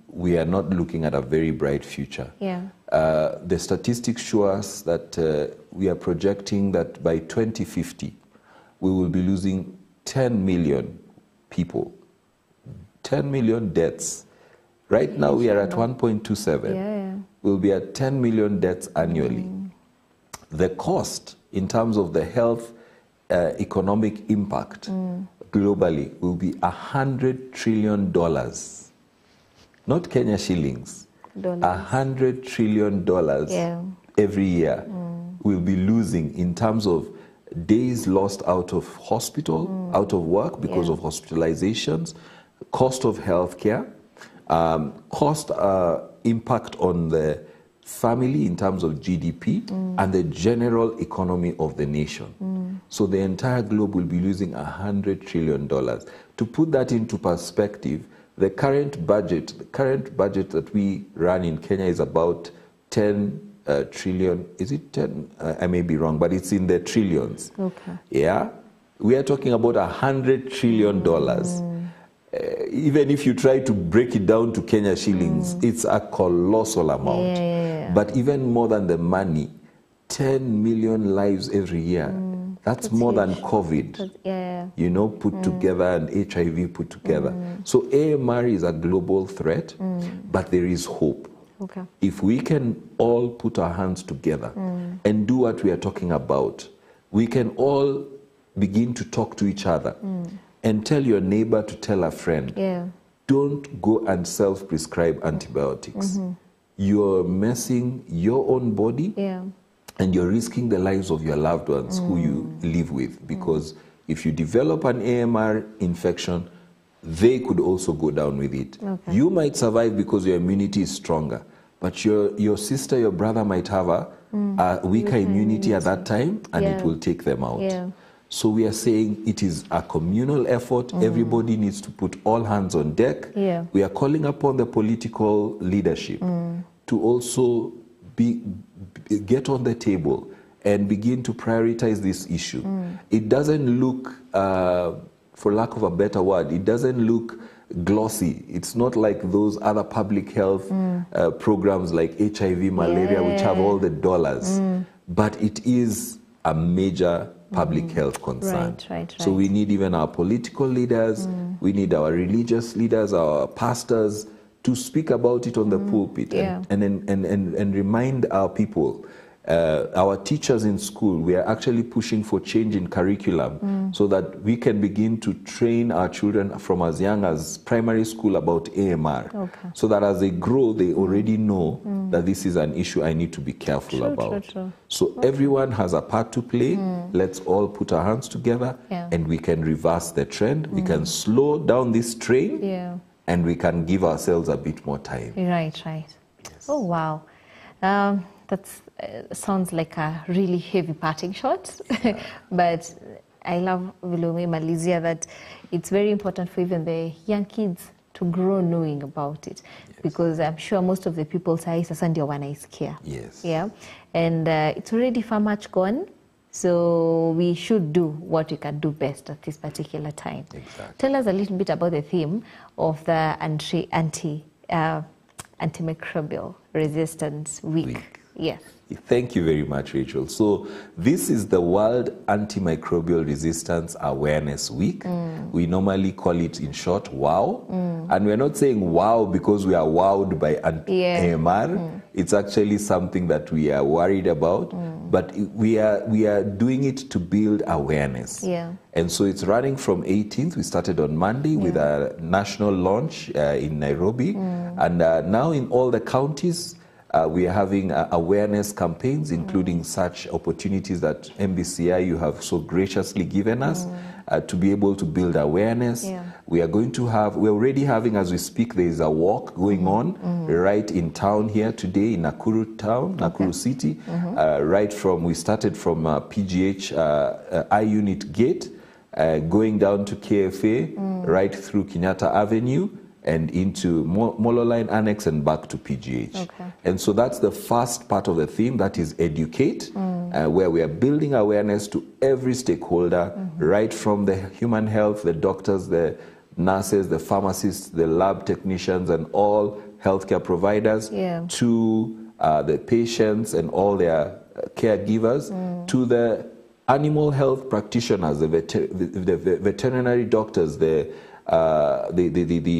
we are not looking at a very bright future. Yeah. The statistics show us that we are projecting that by 2050, we will be losing 10 million people, 10 million deaths. Right now, we are at 1.27. Yeah. We'll be at 10 million deaths annually. The cost in terms of the health economic impact globally will be $100 trillion. Not Kenya shillings. $100 trillion every year we'll be losing in terms of days lost out of hospital, out of work because of hospitalizations, cost of healthcare, cost impact on the family in terms of GDP and the general economy of the nation. So the entire globe will be losing $100 trillion. To put that into perspective, the current budget that we run in Kenya is about 10 trillion. Is it 10? I may be wrong, but it's in the trillions. Okay. Yeah, we are talking about $100 trillion. Even if you try to break it down to Kenya shillings, it's a colossal amount. But even more than the money, 10 million lives every year. That's more than COVID, put together, and HIV put together. So AMR is a global threat, but there is hope. Okay. If we can all put our hands together and do what we are talking about, we can all begin to talk to each other and tell your neighbor to tell a friend. Don't go and self-prescribe antibiotics. You're messing your own body and you're risking the lives of your loved ones who you live with, because if you develop an AMR infection, they could also go down with it. Okay. You might survive because your immunity is stronger, but your sister, your brother might have a weaker immunity at that time, and it will take them out. So we are saying it is a communal effort. Everybody needs to put all hands on deck. We are calling upon the political leadership to also get on the table and begin to prioritize this issue. It doesn't look, for lack of a better word, it doesn't look glossy. It's not like those other public health programs like HIV, malaria, which have all the dollars. But it is a major public health concern. Right. So we need even our political leaders, we need our religious leaders, our pastors to speak about it on the pulpit and remind our people. Our teachers in school, we are actually pushing for change in curriculum so that we can begin to train our children from as young as primary school about AMR. So that as they grow, they already know that this is an issue I need to be careful about. So everyone has a part to play. Let's all put our hands together and we can reverse the trend. We can slow down this train and we can give ourselves a bit more time. Right. Yes. Oh, wow. That sounds like a really heavy parting shot, but I love Vilome Malizia that it's very important for even the young kids to grow knowing about it, because I'm sure most of the people say sasa ndio wanaisikia. And it's already far much gone, so we should do what we can do best at this particular time. Tell us a little bit about the theme of the Antimicrobial Resistance Week. Yes. Thank you very much, Rachel. So this is the World Antimicrobial Resistance Awareness Week. We normally call it, in short, WOW. And we're not saying wow because we are wowed by AMR. It's actually something that we are worried about, but we are doing it to build awareness. And so it's running from 18th. We started on Monday with a national launch in Nairobi. And now in all the counties, we are having awareness campaigns, including such opportunities that MBCI you have so graciously given us to be able to build awareness. We are going to have, we're already having, as we speak, there is a walk going on right in town here today in Nakuru town, Nakuru city, right from, we started from PGH I-Unit Gate, going down to KFA, right through Kenyatta Avenue, and into Molo Line Annex and back to PGH. And so that's the first part of the theme, that is educate, where we are building awareness to every stakeholder, right from the human health, the doctors, the nurses, the pharmacists, the lab technicians, and all healthcare providers, to the patients and all their caregivers, to the animal health practitioners, the veterinary doctors, the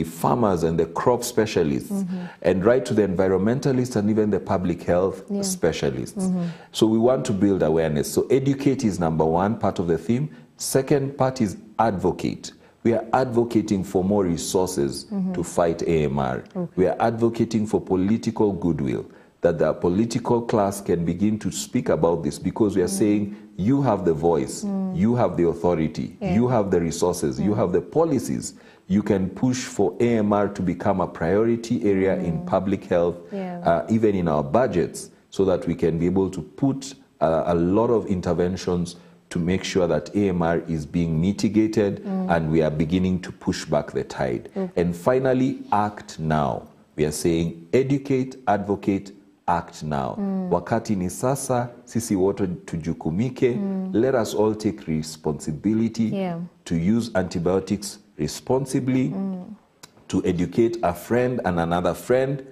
farmers and the crop specialists, and right to the environmentalists and even the public health specialists. So we want to build awareness. So educate is number one part of the theme. Second part is advocate. We are advocating for more resources to fight AMR. We are advocating for political goodwill, that the political class can begin to speak about this, because we are saying you have the voice, you have the authority, you have the resources, you have the policies. You can push for AMR to become a priority area in public health, even in our budgets, so that we can be able to put a lot of interventions to make sure that AMR is being mitigated and we are beginning to push back the tide. And finally, act now. We are saying educate, advocate, act now. Wakati ni sasa, sisi wote tujukumike. Let us all take responsibility to use antibiotics responsibly, to educate a friend and another friend,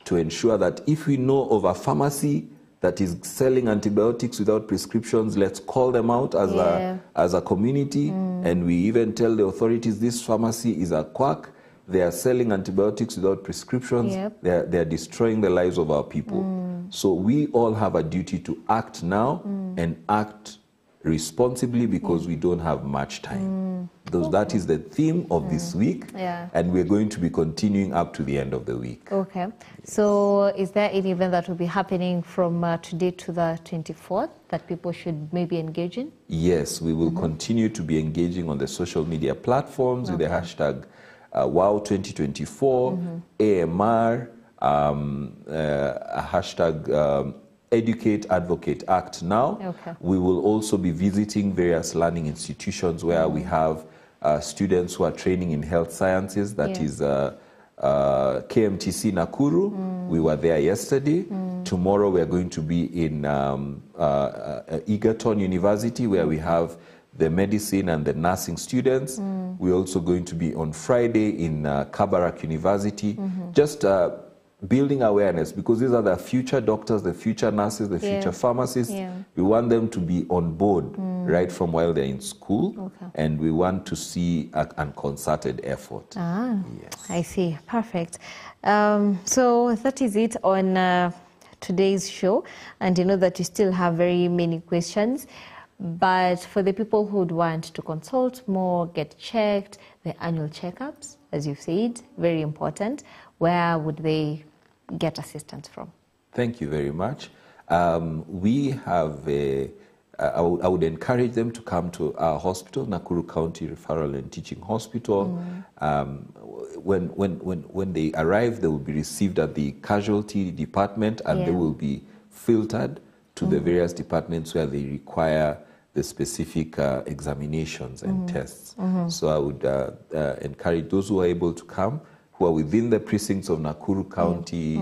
to ensure that if we know of a pharmacy that is selling antibiotics without prescriptions, let's call them out as a community, and we even tell the authorities this pharmacy is a quack. They are selling antibiotics without prescriptions. They are destroying the lives of our people. So we all have a duty to act now and act responsibly, because we don't have much time. That is the theme of this week, and we're going to be continuing up to the end of the week. Okay. So is there any event that will be happening from today to the 24th that people should maybe engage in? Yes, we will continue to be engaging on the social media platforms with the hashtag WOW 2024, AMR, hashtag educate, advocate, act now. We will also be visiting various learning institutions where we have students who are training in health sciences. That is KMTC Nakuru. We were there yesterday. Tomorrow we are going to be in Egerton University, where we have the medicine and the nursing students. We're also going to be on Friday in Kabarak University, just building awareness, because these are the future doctors, the future nurses, the future pharmacists. We want them to be on board right from while they're in school, and we want to see a concerted effort. I see. Perfect. So that is it on today's show, and you know that you still have very many questions. But for the people who would want to consult more, get checked, the annual checkups, as you've said, very important, where would they get assistance from? Thank you very much. We have I would encourage them to come to our hospital, Nakuru County Referral and Teaching Hospital. When they arrive, they will be received at the casualty department, and they will be filtered to the various departments where they require the specific examinations and tests. So I would encourage those who are able to come, who are within the precincts of Nakuru County,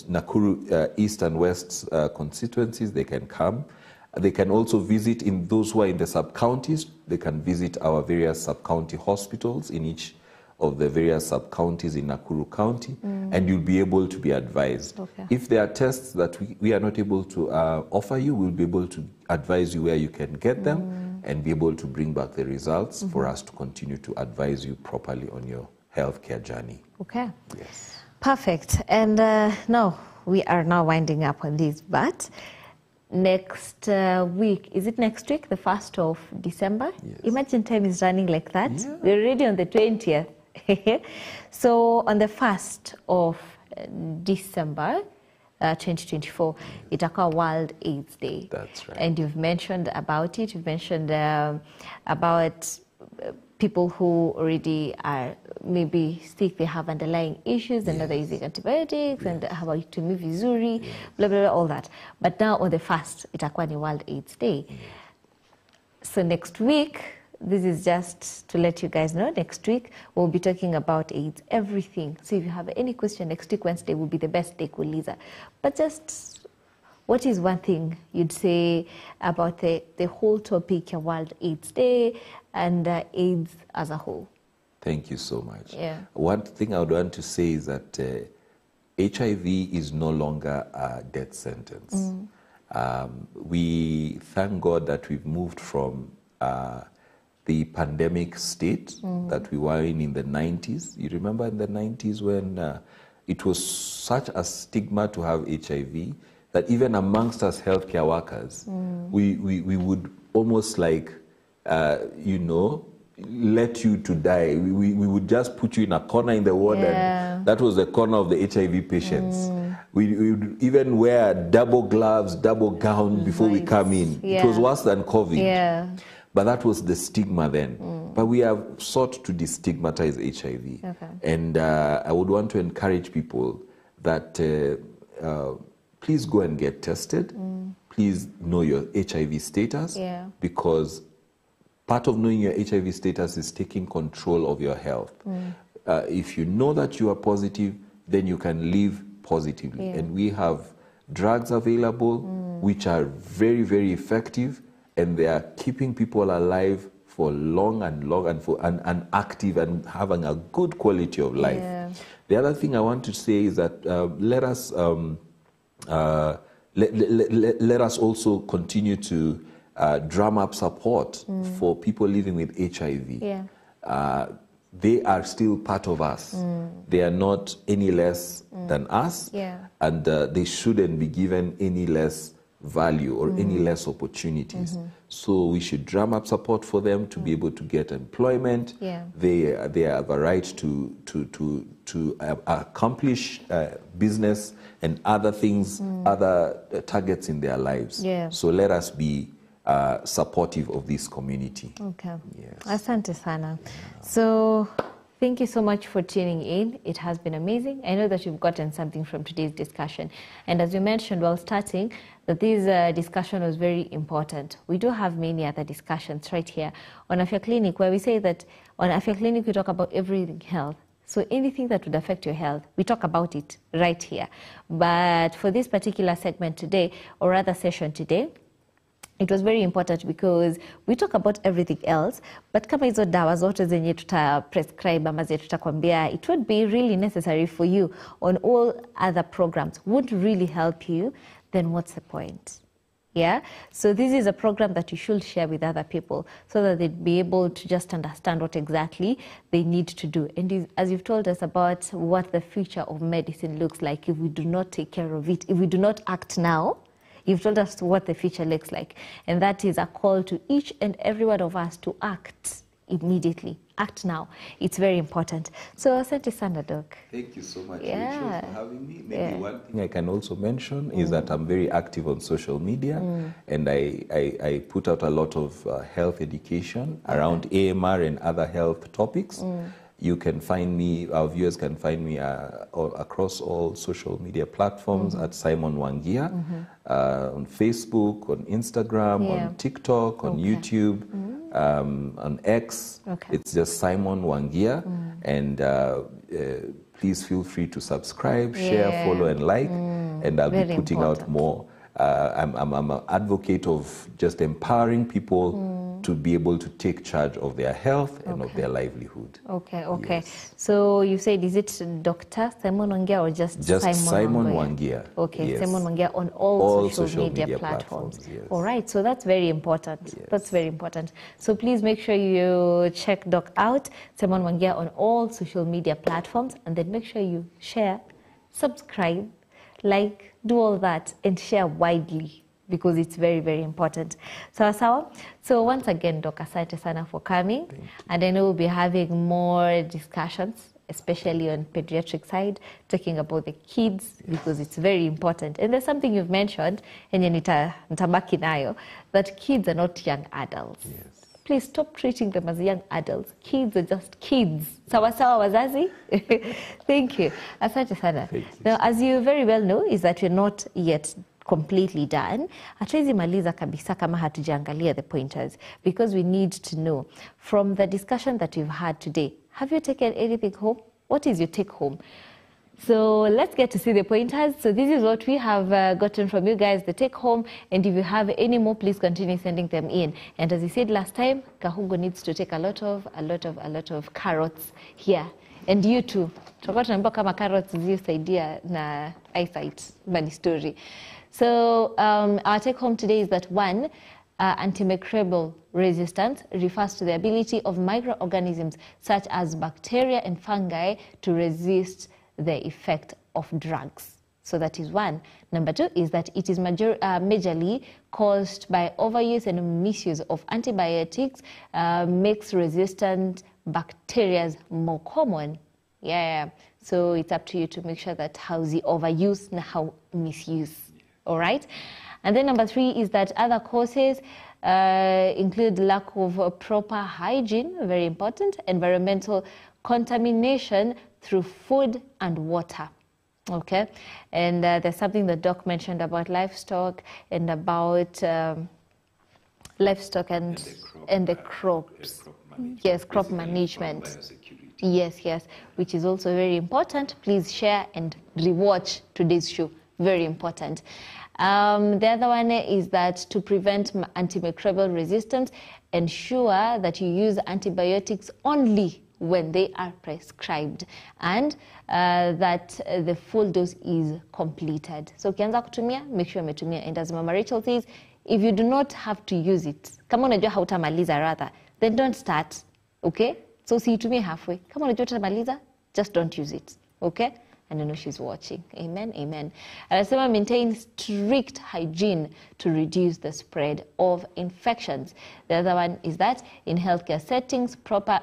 Nakuru East and West constituencies, they can come. They can also visit, in those who are in the sub-counties, they can visit our various sub-county hospitals in each of the various sub-counties in Nakuru County, and you'll be able to be advised. Okay. If there are tests that we are not able to offer you, we'll be able to advise you where you can get them and be able to bring back the results for us to continue to advise you properly on your healthcare journey. Okay. Yes. Perfect. And now we are now winding up on this, but next week, is it next week, the 1st of December? Yes. Imagine time is running like that. Yeah. We're already on the 20th. So on the 1st of December 2024, itakuwa World AIDS Day. That's right. And you've mentioned about it. You've mentioned about people who already are maybe sick, they have underlying issues, and they're using antibiotics, and hawatumii vizuri, blah, blah, blah, all that. But now on the 1st, itakuwa ni World AIDS Day. So next week, this is just to let you guys know, next week we'll be talking about AIDS, everything. So if you have any question, next week Wednesday will be the best day, Kuliza. But just, what is one thing you'd say about the whole topic of World AIDS Day and AIDS as a whole? Thank you so much. Yeah. One thing I would want to say is that HIV is no longer a death sentence. We thank God that we've moved from the pandemic state that we were in the 90s. You remember in the 90s when it was such a stigma to have HIV that even amongst us healthcare workers, we would almost like, let you to die. We would just put you in a corner in the ward, and that was the corner of the HIV patients. We would even wear double gloves, double gown before we come in. It was worse than COVID. Yeah. But that was the stigma then. But we have sought to destigmatize HIV. Okay. And I would want to encourage people that please go and get tested. Please know your HIV status, because part of knowing your HIV status is taking control of your health. If you know that you are positive, then you can live positively. And we have drugs available which are very, very effective, and they are keeping people alive for long and active and having a good quality of life. The other thing I want to say is that let us also continue to drum up support for people living with HIV. They are still part of us. They are not any less than us, and they shouldn't be given any less value or any less opportunities. So we should drum up support for them to be able to get employment. They have a right to accomplish business and other things, other targets in their lives. So let us be supportive of this community. Okay. Asante sana. So thank you so much for tuning in. It has been amazing. I know that you've gotten something from today's discussion. And as you mentioned while starting, that this discussion was very important. We do have many other discussions right here on Afya Clinic, where we say that on Afya Clinic we talk about everything health. So anything that would affect your health, we talk about it right here. But for this particular segment today, or rather session today, it was very important because we talk about everything else, but kama hizo dawa zote zenye tuta prescribe ama zenye tutakwambia, it would be really necessary for you on all other programs, would really help you, then what's the point? Yeah, so this is a program that you should share with other people so that they'd be able to just understand what exactly they need to do. And as you've told us about what the future of medicine looks like if we do not take care of it, if we do not act now. You've told us what the future looks like. And that is a call to each and every one of us to act immediately. Act now. It's very important. So, asante sana, Doc. Thank you so much, Rachel, for having me. Maybe one thing I can also mention is that I'm very active on social media, and I put out a lot of health education around AMR and other health topics. You can find me, our viewers can find me across all social media platforms at Simon Wangia, on Facebook, on Instagram, on TikTok, on YouTube, on X. It's just Simon Wangia. And please feel free to subscribe, share, follow, and like. And I'll be putting out more. I'm an advocate of just empowering people to be able to take charge of their health and of their livelihood. Okay. So you said, is it Dr. Simon Wangia or just Simon Wangia? Okay, yes. Simon Wangia on all social media platforms. Yes. All right, so that's very important. Yes. That's very important. So please make sure you check Doc out, Simon Wangia on all social media platforms, and then make sure you share, subscribe, like, do all that, and share widely, because it's very, very important. So once again, Doc, asante sana for coming. And I know we'll be having more discussions, especially on pediatric side, talking about the kids, because it's very important. And there's something you've mentioned, and nitabaki nayo, that kids are not young adults. Yes. Please stop treating them as young adults. Kids are just kids. Sawa wazazi. Thank you. Asante sana. Now, as you very well know, is that we're not yet completely done. Hatuwezi maliza kabisa kama hatujaangalia the pointers, because we need to know from the discussion that we've had today, have you taken anything home? What is your take home? So let's get to see the pointers. So this is what we have gotten from you guys, the take home. And if you have any more, please continue sending them in. And as I said last time, Kahungo needs to take a lot of carrots here. And you too. Tutakuwa tunaambiwa kama carrots zisaidia na eyesight, bani story. So our take home today is that 1, antimicrobial resistance refers to the ability of microorganisms such as bacteria and fungi to resist the effect of drugs. So that is 1. Number 2 is that it is majorly caused by overuse and misuse of antibiotics, makes resistant bacteria more common. Yeah. So it's up to you to make sure that how the overuse and how misuse. All right. And then number 3 is that other causes include lack of proper hygiene, very important, environmental contamination through food and water. Okay. And there's something that Doc mentioned about livestock and about livestock and the crops. Yes, crop management. Yes, which is also very important. Please share and rewatch today's show. Very important. The other one is that to prevent antimicrobial resistance, ensure that you use antibiotics only when they are prescribed, and that the full dose is completed. So ukianza kutumia, make sure umetumia. And as Mama Rachel says, if you do not have to use it, kama unajua hautamaliza rather, then don't start, okay? So siitumie halfway. Kama unajua utamaliza, just don't use it, okay? And I know she's watching. Amen. Anasema maintain strict hygiene to reduce the spread of infections. The other one is that in healthcare settings, proper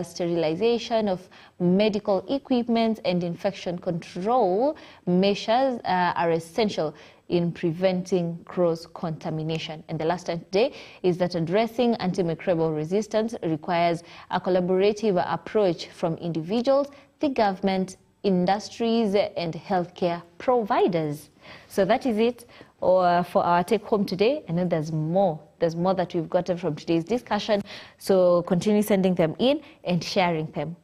sterilization of medical equipment and infection control measures are essential in preventing cross-contamination. And the last one today is that addressing antimicrobial resistance requires a collaborative approach from individuals, the government, industries, and healthcare providers. So that is it for our take home today. And then there's more that we've gotten from today's discussion. So continue sending them in and sharing them.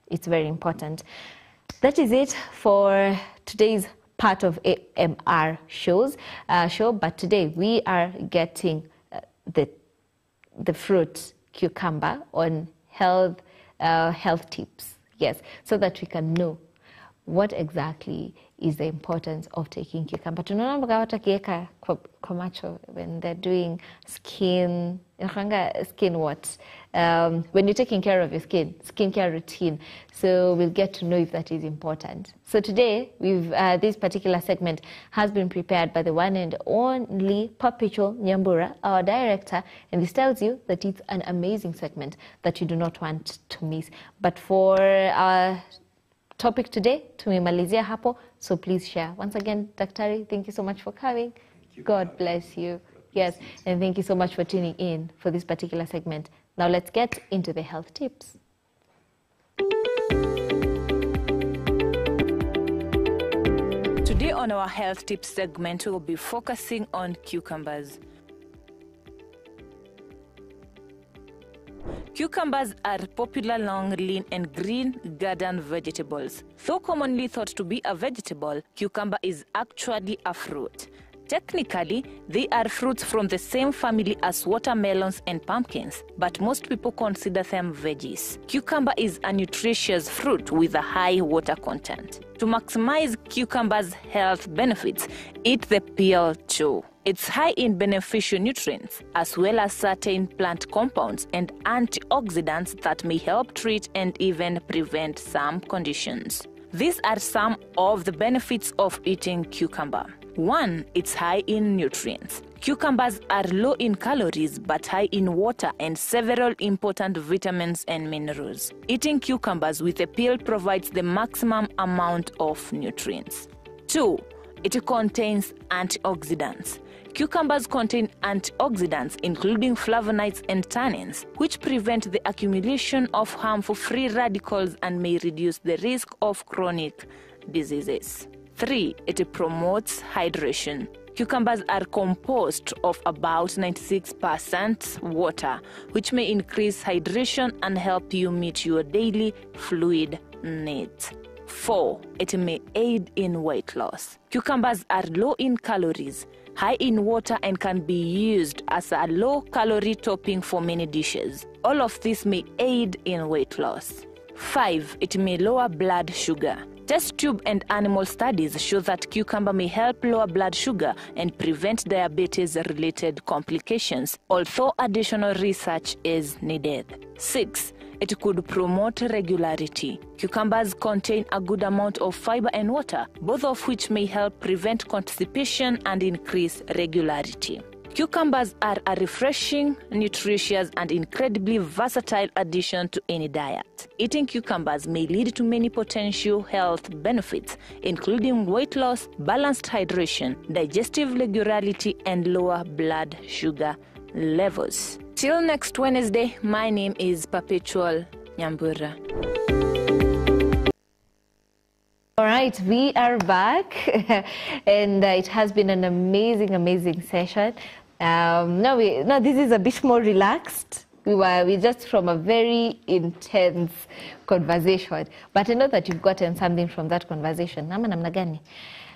It's very important. That is it for today's part of AMR show. But today we are getting the fruit cucumber on health tips. Yes, so that we can know what exactly is the importance of taking cucumber. Tunaona mpaka watu wakiweka kwa macho when they're doing skin what? When you're taking care of your skincare routine. So we'll get to know if that is important. So today, this particular segment has been prepared by the one and only Perpetual Nyambura, our director, and this tells you that it's an amazing segment that you do not want to miss. But for our topic today, tumemalizia hapo, so please share. Once again, Daktari, thank you so much for coming. God bless you. Yes, and thank you so much for tuning in for this particular segment. Now let's get into the health tips. Today on our health tips segment, we will be focusing on cucumbers. Cucumbers are popular long, lean and green garden vegetables. Though commonly thought to be a vegetable, cucumber is actually a fruit. Technically, they are fruits from the same family as watermelons and pumpkins, but most people consider them veggies. Cucumber is a nutritious fruit with a high water content. To maximize cucumber's health benefits, eat the peel too. It's high in beneficial nutrients, as well as certain plant compounds and antioxidants that may help treat and even prevent some conditions. These are some of the benefits of eating cucumber. 1. It's high in nutrients. Cucumbers are low in calories but high in water and several important vitamins and minerals. Eating cucumbers with a peel provides the maximum amount of nutrients. 2. It contains antioxidants. Cucumbers contain antioxidants including flavonoids and tannins, which prevent the accumulation of harmful free radicals and may reduce the risk of chronic diseases. 3. It promotes hydration. Cucumbers are composed of about 96% water, which may increase hydration and help you meet your daily fluid needs. 4. It may aid in weight loss. Cucumbers are low in calories, high in water, and can be used as a low-calorie topping for many dishes. All of this may aid in weight loss. 5. It may lower blood sugar. Test tube and animal studies show that cucumber may help lower blood sugar and prevent diabetes-related complications, although additional research is needed. 6. It could promote regularity. Cucumbers contain a good amount of fiber and water, both of which may help prevent constipation and increase regularity. Cucumbers are a refreshing, nutritious, and incredibly versatile addition to any diet. Eating cucumbers may lead to many potential health benefits, including weight loss, balanced hydration, digestive regularity, and lower blood sugar levels. Till next Wednesday, my name is Perpetual Nyambura. All right, we are back, and it has been an amazing session. Now this is a bit more relaxed. We just from a very intense conversation, but I know that you've gotten something from that conversation. Nama namna gani?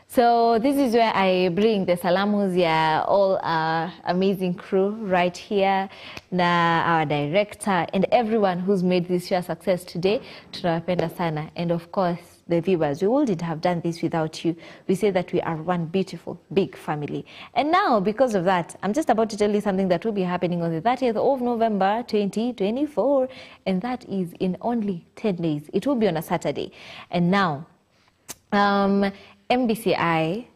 So this is where I bring the salamus ya all our amazing crew right here, na our director and everyone who's made this show a success today. Tunawapenda sana, and of course the viewers. We wouldn't have done this without you. We say that we are one beautiful big family. And now, because of that, I'm just about to tell you something that will be happening on the 30th of November 2024, and that is in only 10 days. It will be on a Saturday. And now, MBCI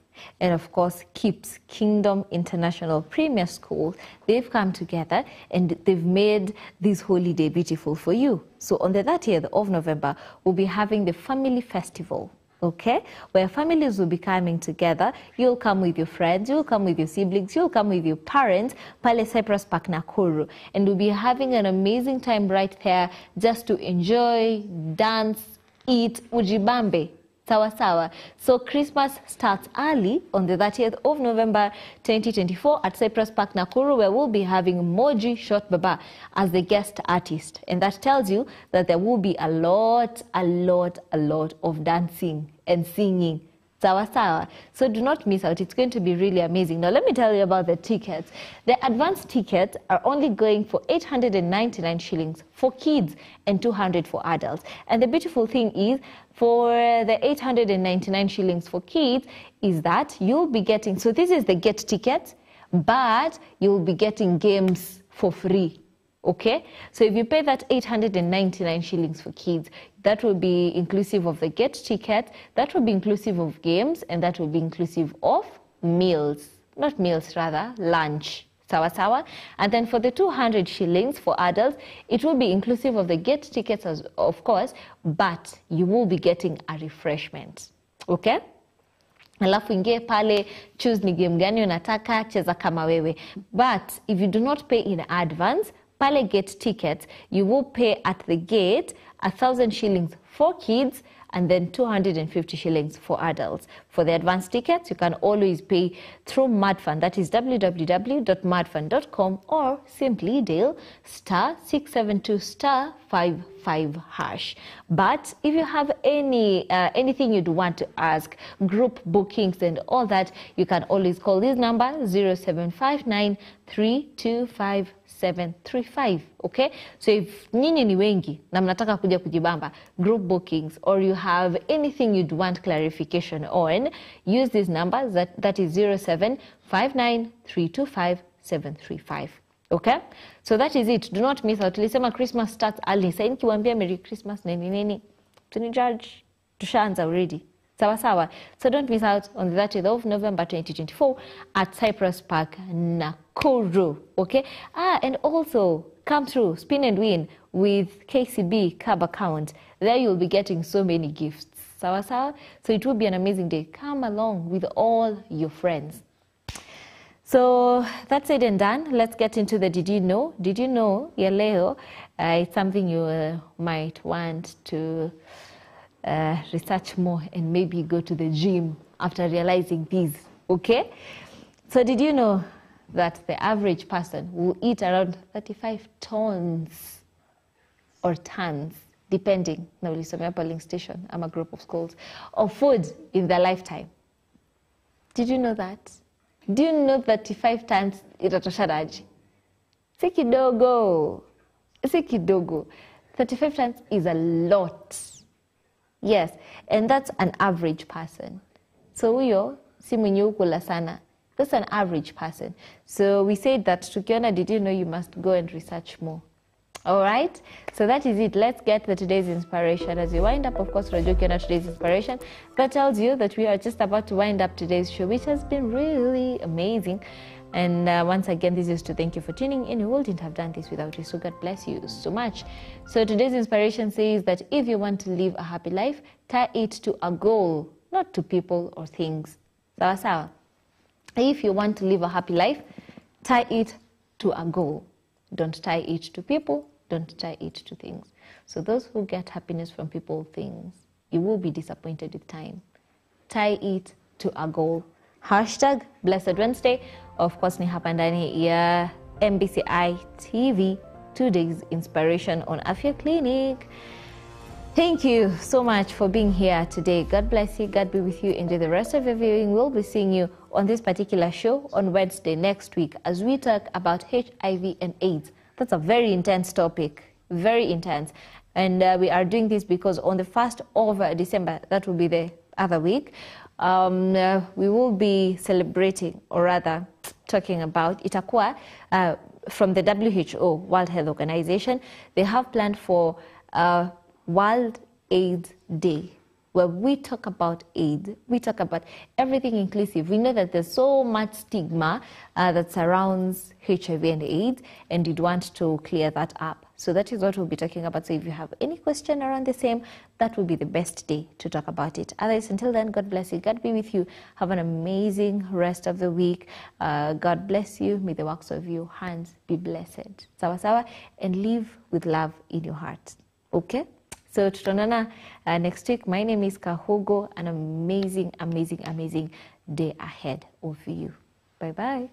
and of course KIPS, Kingdom International Premier School, they've come together and they've made this holiday beautiful for you. So on the 30th of November, we'll be having the Family Festival, okay, where families will be coming together. You'll come with your friends, you'll come with your siblings, you'll come with your parents, Pale Cyprus Park Nakuru, and we'll be having an amazing time right there just to enjoy, dance, eat, ujibambe. Sawa sawa. So Christmas starts early on the 30th of November 2024 at Cyprus Park Nakuru, where we'll be having Moji Shot Baba as the guest artist. And that tells you that there will be a lot of dancing and singing. Sawa sawa. So do not miss out. It's going to be really amazing. Now let me tell you about the tickets. The advanced tickets are only going for 899 shillings for kids and 200 for adults. And the beautiful thing is, for the 899 shillings for kids, is that you'll be getting, so this is the get ticket, but you'll be getting games for free. Okay, so if you pay that 899 shillings for kids, that will be inclusive of the get ticket, that will be inclusive of games, and that will be inclusive of meals, not meals rather, lunch. Sawa sawa. And then for the 200 shillings for adults, it will be inclusive of the get tickets, as, of course, but you will be getting a refreshment. Okay? Alafu ingie pale, choose ni game gani unataka, cheza kama wewe. But if you do not pay in advance, pale get tickets, you will pay at the gate 1,000 shillings for kids and then 250 shillings for adults. For the advanced tickets, you can always pay through MadFund. That is www.madfund.com, or simply dial *672*5 #. But if you have anything you'd want to ask, group bookings and all that, you can always call this number 0759 325 735. Okay, so if nyinyi ni wengi na mnataka kuja kujibamba, group bookings, or you have anything you'd want clarification on, use this number that is 0759 325 735. Okay, so that is it. Do not miss out. Tulisema Christmas starts early. Sasa nikiwaambia Merry Christmas nini tunijudge, tushaanza already. Sawa. So don't miss out on the 30th of November 2024 at Cypress Park, Nakuru. Okay? And also come through, spin and win with KCB Cab account. There you'll be getting so many gifts. Sawa. So it will be an amazing day. Come along with all your friends. So that's it and done. Let's get into the Did You Know? Did you know? Ya leo, it's something you might want to research more and maybe go to the gym after realizing these. Okay? So did you know that the average person will eat around 35 tons or tons, depending, na ulisomea polling station, I'm a group of schools, of food in their lifetime? Did you know that? Do you know 35 tons itatoshanaji? Si kidogo. 35 tons is a lot. Yes, and that's an average person. So huyo si mwenye ukula sana. That's an average person. So we said that tukiona did you know, you must go and research more. All right, so that is it. Let's get the today's inspiration. As we wind up, of course, ukiona today's inspiration, that tells you that we are just about to wind up today's show, which has been really amazing. And once again, this is to thank you for tuning in. We wouldn't have done this without you, so God bless you so much. So today's inspiration says that if you want to live a happy life, tie it to a goal, not to people or things. Sawa. If you want to live a happy life, tie it to a goal. Don't tie it to people. Don't tie it to things. So those who get happiness from people, things, you will be disappointed with time. Tie it to a goal. #Blessed Wednesday. Of course, ni hapa ndani ya MBCI TV, today's inspiration on Afya Clinic. Thank you so much for being here today. God bless you. God be with you. Enjoy the rest of your viewing. We'll be seeing you on this particular show on Wednesday next week as we talk about HIV and AIDS. That's a very intense topic, very intense. And we are doing this because on the 1st of December, that will be the other week, we will be celebrating, or rather talking about itakuwa from the WHO, World Health Organization. They have planned for World AIDS Day, where we talk about AIDS, we talk about everything inclusive. We know that there's so much stigma that surrounds HIV and AIDS, and you'd want to clear that up. So that is what we'll be talking about. So if you have any question around the same, that will be the best day to talk about it. Otherwise, until then, God bless you. God be with you. Have an amazing rest of the week. God bless you. May the works of your hands be blessed. Sawa, and live with love in your heart. Okay? So tutaonana next week. My name is Kahogo. An amazing day ahead of you. Bye-bye.